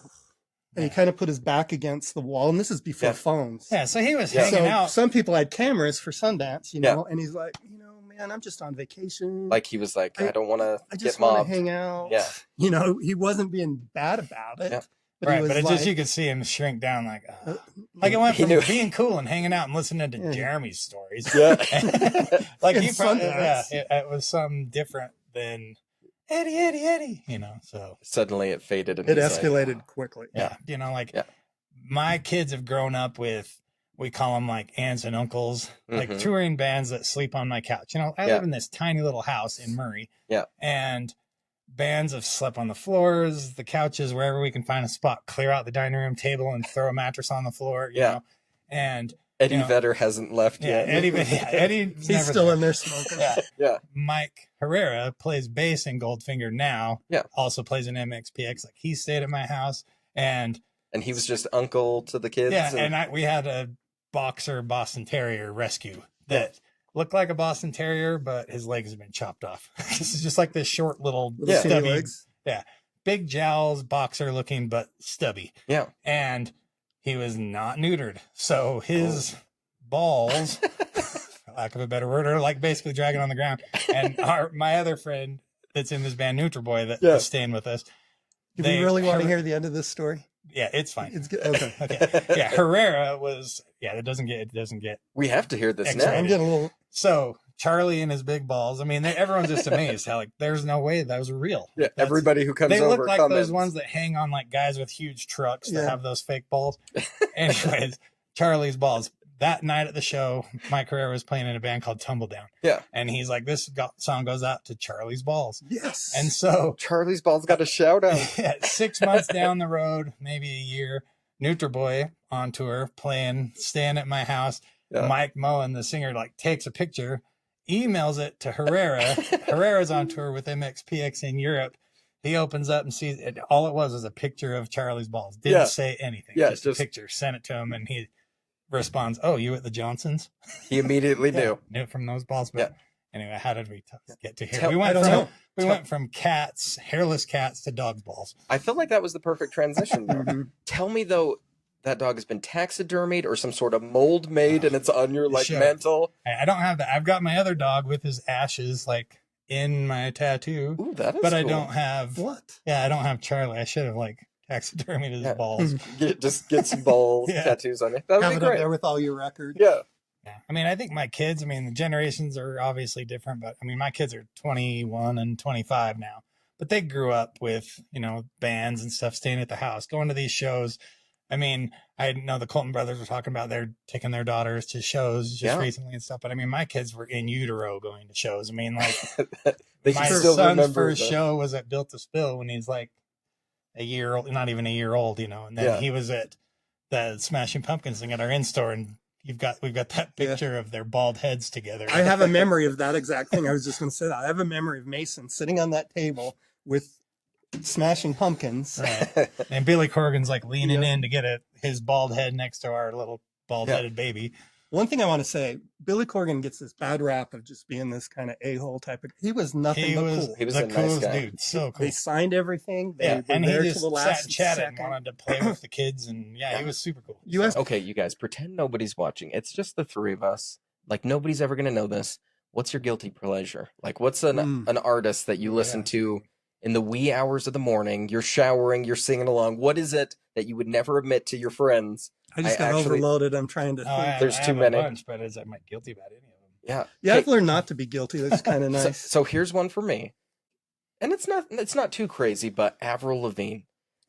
and he kind of put his back against the wall. And this is before phones. Yeah, so he was hanging out. Some people had cameras for Sundance, you know, and he's like, you know, man, I'm just on vacation. Like he was like, I don't want to I get just want mobbed. to hang out. Yeah, you know, he wasn't being bad about it. Yeah. But Right, he was but it's like, just you could see him shrink down, like it went from being cool and hanging out and listening to Jeremy's stories. Yeah, like he probably, it was something different than Eddie, you know. So suddenly it faded and it escalated quickly. Yeah, you know, like my kids have grown up with, we call them like aunts and uncles, like touring bands that sleep on my couch. You know, I live in this tiny little house in Murray. Yeah, and bands have slept on the floors, the couches, wherever we can find a spot, clear out the dining room table and throw a mattress on the floor, you know. And Eddie Vedder hasn't left yet. Eddie he's still in there smoking. Yeah. Mike Herrera plays bass in Goldfinger now. Yeah. Also plays in MXPX. Like he stayed at my house and he was just uncle to the kids. Yeah, and we had a boxer Boston Terrier rescue that looked like a Boston Terrier, but his legs have been chopped off. This is just like this short little stubby legs. Yeah. Big jowls, boxer looking, but stubby. Yeah. And he was not neutered. So his balls, for lack of a better word, are like basically dragging on the ground. And my other friend that's in this band, Neutral Boy, that was staying with us. Do we really want to hear the end of this story? Yeah, it's fine. It's good. Okay. Okay. Yeah, Herrera was. Yeah, it doesn't get. We have to hear this X-rated. now. I'm getting a little. So Charlie and his big balls. I mean, everyone's just amazed how like there's no way that was real. Yeah, everybody who comes they over look like comments. those ones that hang on like guys with huge trucks that have those fake balls. Anyways, Charlie's balls. That night at the show, Mike Herrera was playing in a band called Tumbledown. Yeah. And he's like, this song goes out to Charlie's balls. Yes. And so Charlie's balls got a shout out. 6 months down the road, maybe a year, Neutral Boy on tour, staying at my house. Yeah. Mike Moen, the singer, like takes a picture, emails it to Herrera. Herrera's on tour with MXPX in Europe. He opens up and sees it. All it was a picture of Charlie's balls. Didn't say anything. Yeah, just a picture. Sent it to him, and he responds, "Oh, you at the Johnsons?" He immediately knew it from those balls. But anyway, how did we get to here? We went from cats, hairless cats, to dog's balls. I feel like that was the perfect transition. Tell me though, that dog has been taxidermied or some sort of mold made, and it's on your like mantle. I don't have that. I've got my other dog with his ashes like in my tattoo. Ooh, that is but cool. I don't have what? Yeah, I don't have Charlie. I should have like taxidermied his balls. Just get some balls tattoos on it. That would be great. Up there with all your records. Yeah. I mean, I think my kids, the generations are obviously different, but I mean, my kids are 21 and 25 now, but they grew up with, bands and stuff, staying at the house, going to these shows. I mean, I know the Colton brothers were talking about they're taking their daughters to shows just recently and stuff. But I mean, my kids were in utero going to shows. I mean, like my son's first show was at Built to Spill when he's like a year old, not even a year old, and then he was at the Smashing Pumpkins thing at our in-store, and we've got that picture of their bald heads together. I have a memory of that exact thing. I was just going to say that. I have a memory of Mason sitting on that table with Smashing Pumpkins. Right. And Billy Corgan's like leaning in to get his bald head next to our little bald-headed baby. One thing I want to say, Billy Corgan gets this bad rap of just being this kind of a-hole type of. He was nothing He but was cool. He was the a nice coolest guy. dude. So cool. They signed everything. They Yeah, were and he there till just the sat last and chatted and second. wanted to play with the kids, and yeah, he was super cool. You asked- Okay, you guys, pretend nobody's watching. It's just the three of us. Like, nobody's ever going to know this. What's your guilty pleasure? Like, what's an artist that you listen Yeah. to in the wee hours of the morning? You're showering, you're singing along. What is it that you would never admit to your friends? I just I got actually- overloaded. I'm trying to think. There's I too have many. A bunch, but I'm not guilty about any of them. Yeah. Yeah, Okay, I've learned not to be guilty. That's kind of nice. So here's one for me. And it's not too crazy, but Avril Lavigne.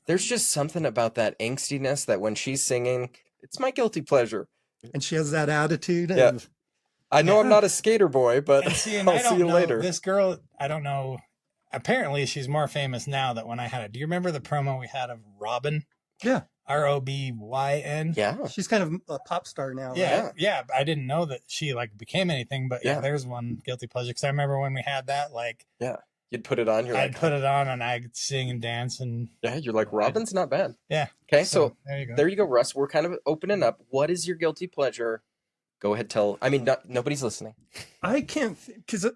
There's just something about that angstiness that when she's singing, it's my guilty pleasure. And she has that attitude. Yeah. And I know I'm Yeah. not a skater boy, but And see, and I'll I don't see you know later. this girl. I don't know. Apparently, she's more famous now than when I had it. Do you remember the promo we had of Robin? Yeah. Robyn. Yeah. she's kind of a pop star now. Yeah, right? yeah. But I didn't know that she like became anything. But yeah, Yeah. there's one guilty pleasure. Because I remember when we had that, like You'd put it on, you're I'd like, put it on and I'd sing and dance and yeah, you're like, Robin's not bad. yeah. Okay, so there you go. there you go, Russ. We're kind of opening up. What is your guilty pleasure? Go ahead, tell. I mean, nobody's listening. I can't because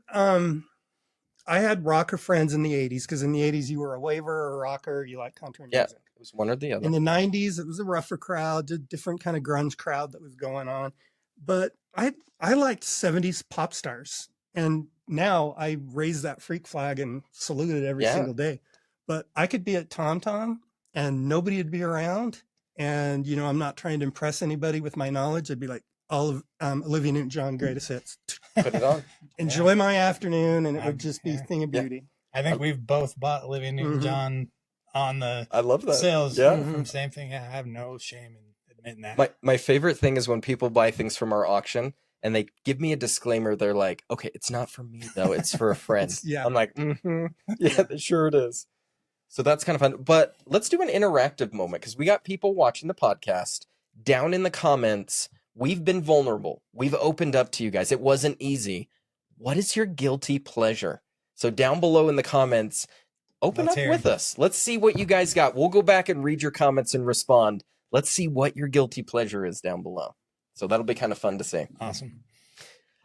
I had rocker friends in the 80s because in the 80s you were a waver or a rocker, you like country Yeah. music. It was one or the other. In the 90s it was a rougher crowd, a different kind of grunge crowd that was going on. But I liked 70s pop stars. And now I raise that freak flag and salute it every Yeah. single day. But I could be at Tom Tom and nobody would be around. And, you know, I'm not trying to impress anybody with my knowledge. I'd be like, all of Olivia Newton-John greatest hits. Put it on. Enjoy my afternoon, and it would just be a thing of Yeah. beauty. I think we've both bought Olivia Newton-John on the I love that. sales. Yeah. From same thing. Yeah, I have no shame in admitting that. My favorite thing is when people buy things from our auction and they give me a disclaimer. They're like, okay, it's not for me though. It's for a friend. Yeah. I'm like, yeah, sure it is. So that's kind of fun. But let's do an interactive moment because we got people watching the podcast down in the comments. We've been vulnerable. We've opened up to you guys. It wasn't easy. What is your guilty pleasure? So down below in the comments, open Let's up hear with it. us. Let's see what you guys got. We'll go back and read your comments and respond. Let's see what your guilty pleasure is down below. So that'll be kind of fun to see. Awesome.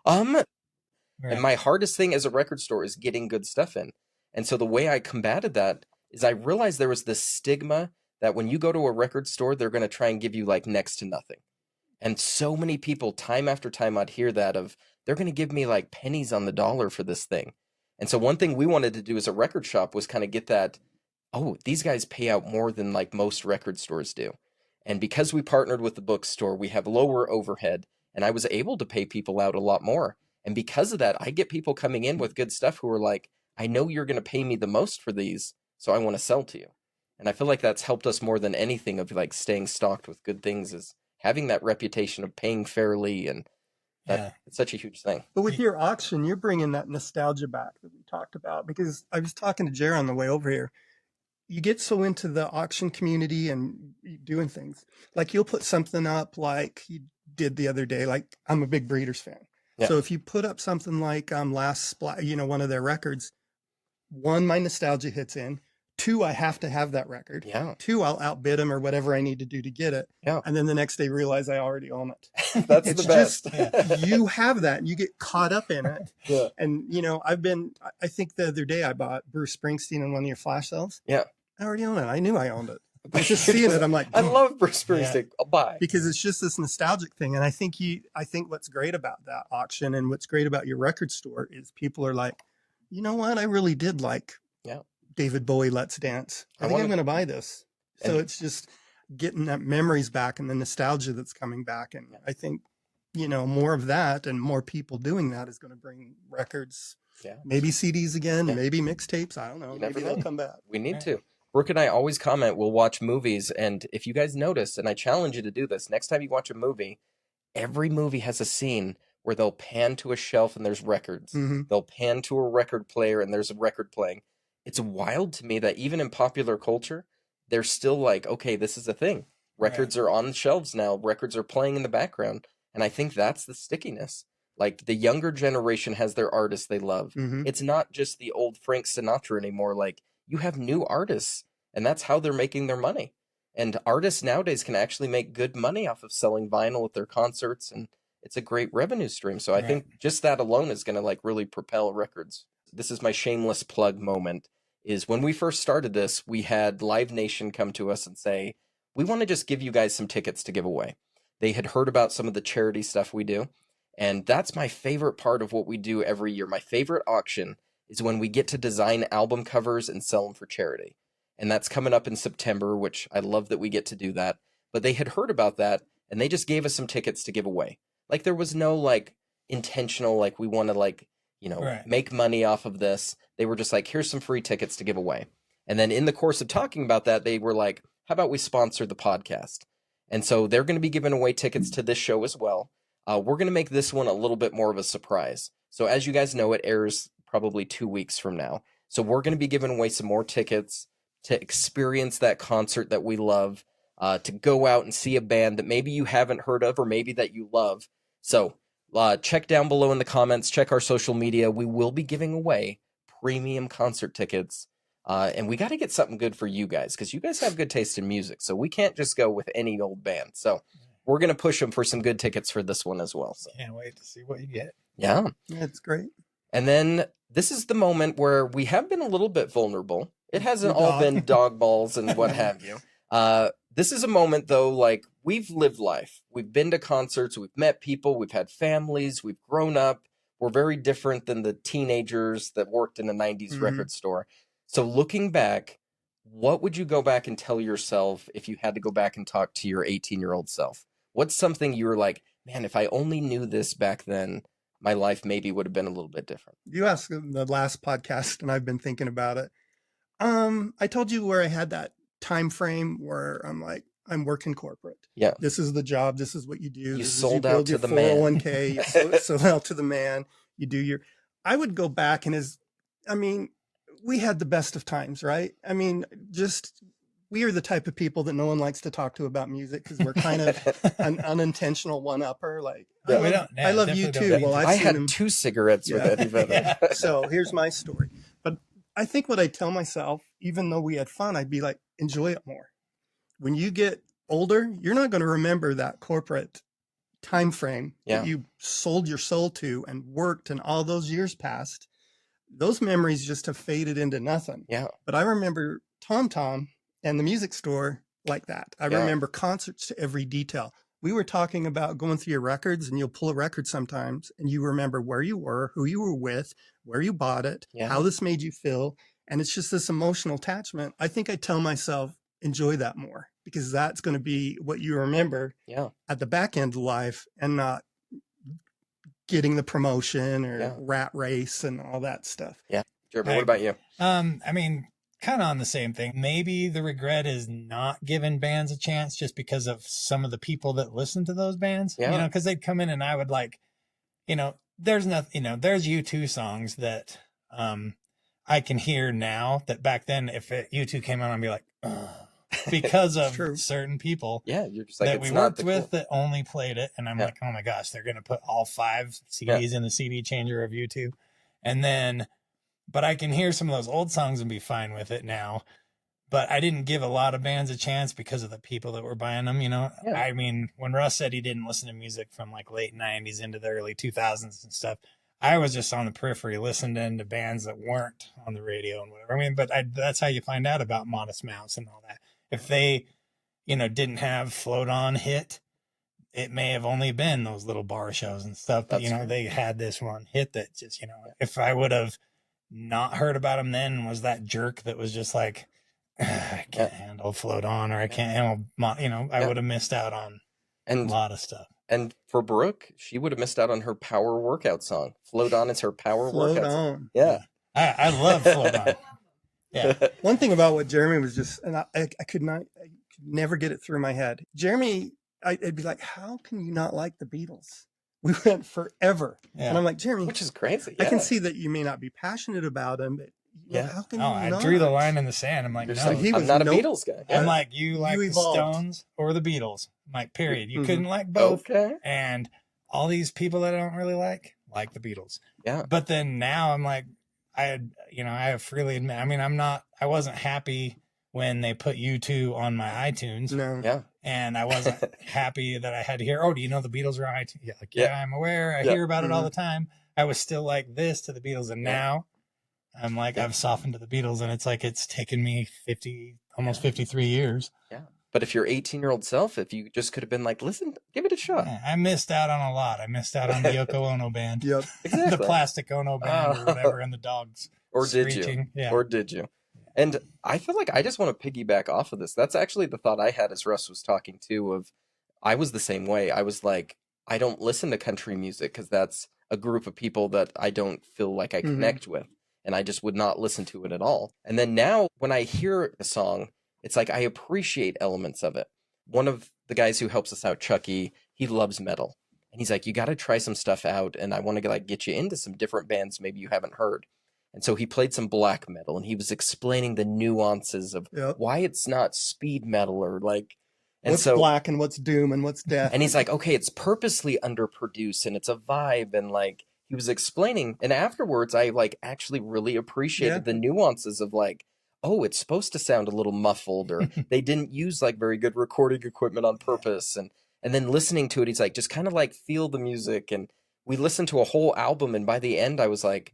And Right. my hardest thing as a record store is getting good stuff in. And so the way I combated that is I realized there was this stigma that when you go to a record store, they're going to try and give you like next to nothing. And so many people, time after time, I'd hear that of, they're going to give me like pennies on the dollar for this thing. And so one thing we wanted to do as a record shop was kind of get that, oh, these guys pay out more than like most record stores do. And because we partnered with the bookstore, we have lower overhead, and I was able to pay people out a lot more. And because of that, I get people coming in with good stuff who are like, I know you're going to pay me the most for these, so I want to sell to you. And I feel like that's helped us more than anything of like staying stocked with good things, is having that reputation of paying fairly, and that it's such a huge thing. But with your auction, you're bringing that nostalgia back that we talked about. Because I was talking to Jer on the way over here. You get so into the auction community and doing things. Like you'll put something up like you did the other day. Like I'm a big Breeders fan. Yeah. So if you put up something like Last Splat, one of their records, one, my nostalgia hits in. Two, I have to have that record. Yeah. Two, I'll outbid them or whatever I need to do to get it. Yeah. And then the next day realize I already own it. That's It's the best. just, you have that and you get caught up in it. Yeah. And, I think the other day I bought Bruce Springsteen on one of your flash sales. Yeah. I already own it. I knew I owned it. I was just seeing it. I'm like, I love Bruce Springsteen. I'll buy. because it's just this nostalgic thing. And I think what's great about that auction and what's great about your record store is people are like, you know what? I really did like David Bowie, Let's Dance. I think I'm going to buy this. So it's just getting that memories back and the nostalgia that's coming back. And I think, more of that and more people doing that is going to bring records, maybe CDs again, maybe mixtapes. I don't know. Maybe they'll come back. We need to. Brooke and I always comment, we'll watch movies, and if you guys notice, and I challenge you to do this, next time you watch a movie, every movie has a scene where they'll pan to a shelf and there's records. Mm-hmm. They'll pan to a record player and there's a record playing. It's wild to me that even in popular culture, they're still like, okay, this is a thing. Records are on the shelves now. Records are playing in the background. And I think that's the stickiness. Like the younger generation has their artists they love. Mm-hmm. It's not just the old Frank Sinatra anymore. Like you have new artists, and that's how they're making their money. And artists nowadays can actually make good money off of selling vinyl at their concerts, and it's a great revenue stream. So I think just that alone is going to like really propel records. This is my shameless plug moment, is when we first started this, we had Live Nation come to us and say, we want to just give you guys some tickets to give away. They had heard about some of the charity stuff we do. And that's my favorite part of what we do every year. My favorite auction is when we get to design album covers and sell them for charity. And that's coming up in September, which I love that we get to do that. But they had heard about that, and they just gave us some tickets to give away. Like, there was no, like, intentional, like, we want to, like, you know, make money off of this. They were just like, here's some free tickets to give away. And then in the course of talking about that, they were like, how about we sponsor the podcast? And so they're going to be giving away tickets to this show as well. We're going to make this one a little bit more of a surprise. So as you guys know, it airs probably 2 weeks from now. So we're going to be giving away some more tickets to experience that concert that we love, to go out and see a band that maybe you haven't heard of or maybe that you love. So check down below in the comments, check our social media. We will be giving away premium concert tickets. And we got to get something good for you guys, because you guys have good taste in music. So we can't just go with any old band. So we're going to push them for some good tickets for this one as well. So. Can't wait to see what you get. Yeah. That's great. And then this is the moment where we have been a little bit vulnerable. It hasn't all been dog balls and what have you. This is a moment, though, like, we've lived life. We've been to concerts. We've met people. We've had families. We've grown up. We're very different than the teenagers that worked in a 90s record store. So looking back, what would you go back and tell yourself if you had to go back and talk to your 18-year-old self? What's something you were like, man, if I only knew this back then, my life maybe would have been a little bit different? You asked in the last podcast, and I've been thinking about it. I told you where I had that time frame where I'm like, I'm working corporate. Yeah. This is the job. This is what you do. You sold out to the man. 401k. You sold out to the man. You do your, I would go back and we had the best of times, right? I mean, we are the type of people that no one likes to talk to about music, because we're kind of an unintentional one-upper. Like, I love you too. Well, I had 2 cigarettes with Eddie Vedder. So here's my story. But I think what I tell myself, even though we had fun, I'd be like, enjoy it more. When you get older, you're not going to remember that corporate time frame that you sold your soul to and worked, and all those years passed. Those memories just have faded into nothing. Yeah. But I remember Tom Tom and the music store like that. I remember concerts to every detail. We were talking about going through your records, and you'll pull a record sometimes and you remember where you were, who you were with, where you bought it, how this made you feel. And it's just this emotional attachment. I think I tell myself, enjoy that more, because that's going to be what you remember at the back end of life, and not getting the promotion or rat race and all that stuff. Yeah. Jeremy, what about you? I mean, kind of on the same thing. Maybe the regret is not giving bands a chance just because of some of the people that listen to those bands, you know, because they'd come in and I would like, you know, there's nothing, you know, there's U2 songs that I can hear now that back then, if U2 came on, I'd be like, ugh, because of certain people you're just like, that we worked with that only played it. And I'm like, oh my gosh, they're going to put all 5 CDs in the CD changer of U2. And then, but I can hear some of those old songs and be fine with it now. But I didn't give a lot of bands a chance because of the people that were buying them, you know? I mean, when Russ said he didn't listen to music from like late 90s into the early 2000s and stuff, I was just on the periphery listening to bands that weren't on the radio and whatever. I mean, but that's how you find out about Modest Mouse and all that. If they, you know, didn't have Float On hit, it may have only been those little bar shows and stuff. But, you know, they had this one hit that just, you know, if I would have not heard about him then, was that jerk that was just like, I can't handle Float On, or I can't handle, you know, I would have missed out on a lot of stuff. And for Brooke, she would have missed out on her power workout song. Float On is her power workout song. Yeah. I love Float On. Yeah. One thing about what Jeremy was just, and I could never get it through my head. Jeremy, I'd be like, how can you not like the Beatles? We went forever. Yeah. And I'm like, Jeremy, which is crazy. I can see that you may not be passionate about them, but how can you not? I drew the line in the sand. I'm like, no, I'm not a Beatles guy. I'm like, you like the Stones or the Beatles? I'm like, period. You couldn't like both. Okay. And all these people that I don't really like the Beatles. Yeah. But then now I'm like, I have freely admit, I mean, I wasn't happy when they put U2 on my iTunes. No. Yeah. And I wasn't happy that I had to hear, oh, do you know the Beatles are on iTunes? Yeah, like, Yeah. I'm aware. I Yeah. hear about it all the time. I was still like this to the Beatles. And now I'm like, I've softened to the Beatles. And it's like, it's taken me almost 53 years. Yeah. But if your 18-year-old self, if you just could have been like, listen, give it a shot. Yeah, I missed out on a lot. I missed out on the Yoko Ono band. Yep. Exactly. The Plastic Ono band or whatever, and the dogs. Or did screeching. you? Yeah. Or did you? And I feel like I just want to piggyback off of this. That's actually the thought I had as Russ was talking too. Of I was the same way. I was like, I don't listen to country music because that's a group of people that I don't feel like I connect with, and I just would not listen to it at all. And then now, when I hear a song, it's like I appreciate elements of it. One of the guys who helps us out, Chucky, he loves metal, and he's like, you got to try some stuff out, and I want to like get you into some different bands maybe you haven't heard. And so he played some black metal, and he was explaining the nuances of why it's not speed metal or like, and what's so black and what's doom and what's death. and he's like, okay, it's purposely underproduced and it's a vibe, and like he was explaining, and afterwards I like actually really appreciated the nuances of like, oh, it's supposed to sound a little muffled, or they didn't use like very good recording equipment on purpose, and then listening to it, he's like, just kind of like feel the music, and we listened to a whole album, and by the end I was like,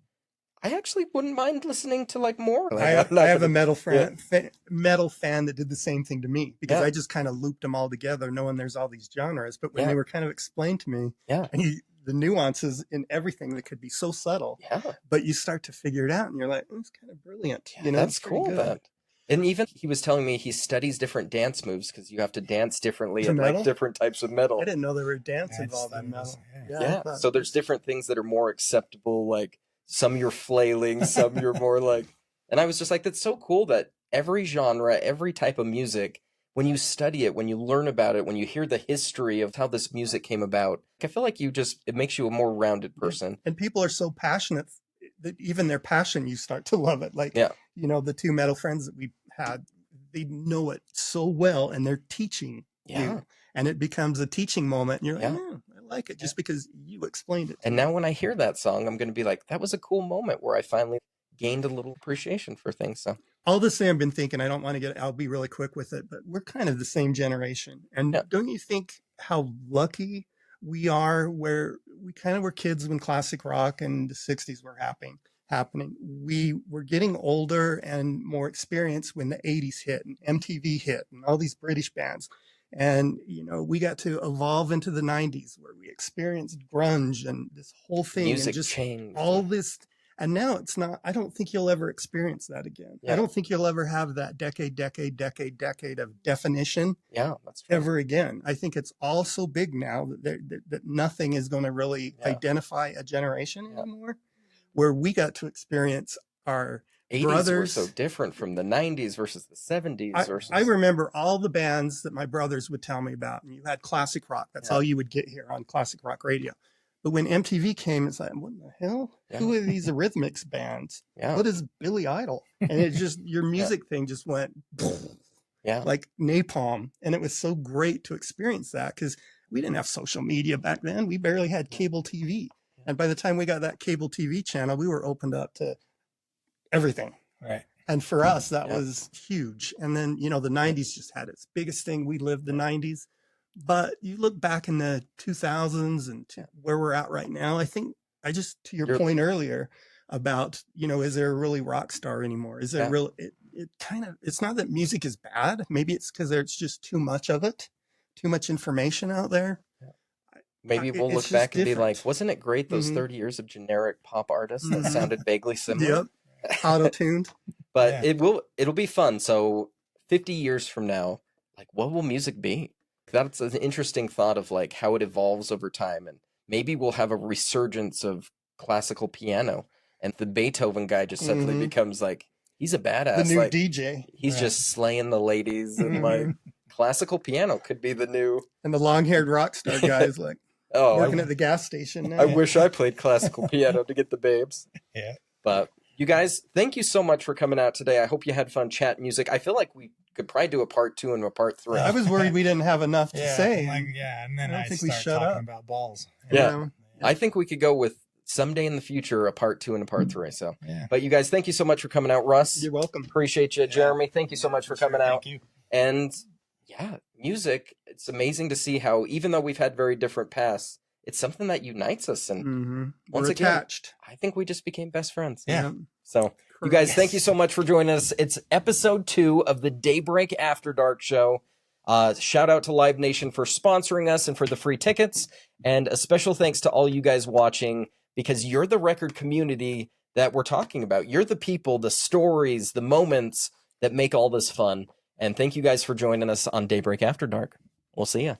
I actually wouldn't mind listening to like more. Like, I have a metal fan that did the same thing to me, because I just kind of looped them all together, knowing there's all these genres. But when they were kind of explained to me, and the nuances in everything that could be so subtle, but you start to figure it out, and you're like, oh, it's kind of brilliant. You know, that's cool. And even he was telling me he studies different dance moves because you have to dance differently in like different types of metal. I didn't know there were dance involved in metal. So there's different things that are more acceptable, like some you're flailing, some you're more like, and I was just like, that's so cool that every genre, every type of music, when you study it, when you learn about it, when you hear the history of how this music came about, I feel like it makes you a more rounded person. And people are so passionate that even their passion, you start to love it. Like, you know, the two metal friends that we had, they know it so well, and they're teaching you. And it becomes a teaching moment, and you're like, I like it just because you explained it. And now when I hear that song, I'm going to be like, that was a cool moment where I finally gained a little appreciation for things. So all this thing I've been thinking, I don't want to I'll be really quick with it, but we're kind of the same generation. And don't you think how lucky we are, where we kind of were kids when classic rock and the 60s were happening. We were getting older and more experienced when the 80s hit and MTV hit and all these British bands. And, you know, we got to evolve into the 90s where we experienced grunge and this whole thing. Music and just changed. All this. And now it's not, I don't think you'll ever experience that again. I don't think you'll ever have that decade of definition that's true. ever again. I think it's all so big now that nothing is going to really identify a generation anymore, where we got to experience our 80s brothers were so different from the 90s versus the 70s. I remember all the bands that my brothers would tell me about, and you had classic rock. That's all you would get here on classic rock radio. But when MTV came, it's like, what the hell? Who are these Eurythmics bands? What is Billy Idol? And it just, your music thing just went like napalm. And it was so great to experience that, because we didn't have social media back then. We barely had cable TV. And by the time we got that cable TV channel, we were opened up to everything. Right. And for us, that was huge. And then, you know, the 90s just had its biggest thing. We lived the 90s. But you look back in the 2000s and where we're at right now, I think to your point earlier about, you know, is there a really rock star anymore? Is there it's not that music is bad. Maybe it's because there's just too much of it, too much information out there. Maybe we'll look back and be like, wasn't it great those 30 years of generic pop artists that sounded vaguely similar? Auto-tuned. But it'll be fun. So 50 years from now, like, what will music be? That's an interesting thought of like how it evolves over time. And maybe we'll have a resurgence of classical piano, and the Beethoven guy just suddenly becomes like, he's a badass. The new like, DJ. He's just slaying the ladies, and like classical piano could be the new. And the long-haired rock star guy is like working at the gas station now. I wish I played classical piano to get the babes. Yeah. But you guys, thank you so much for coming out today. I hope you had fun chatting music. I feel like we could probably do a part 2 and a part 3. I was worried we didn't have enough to say. And then I think start we shut talking up about balls. Yeah. I think we could go with someday in the future a part 2 and a part 3. So, Yeah. but you guys, thank you so much for coming out, Russ. You're welcome. Appreciate you, Jeremy. Thank you so much for coming out. Thank you. And yeah, music. It's amazing to see how, even though we've had very different pasts, it's something that unites us. And We're once again, attached. I think we just became best friends. Yeah. So, you guys, thank you so much for joining us. It's episode 2 of the Daybreak After Dark show. Shout out to Live Nation for sponsoring us and for the free tickets. And a special thanks to all you guys watching, because you're the record community that we're talking about. You're the people, the stories, the moments that make all this fun. And thank you guys for joining us on Daybreak After Dark. We'll see ya.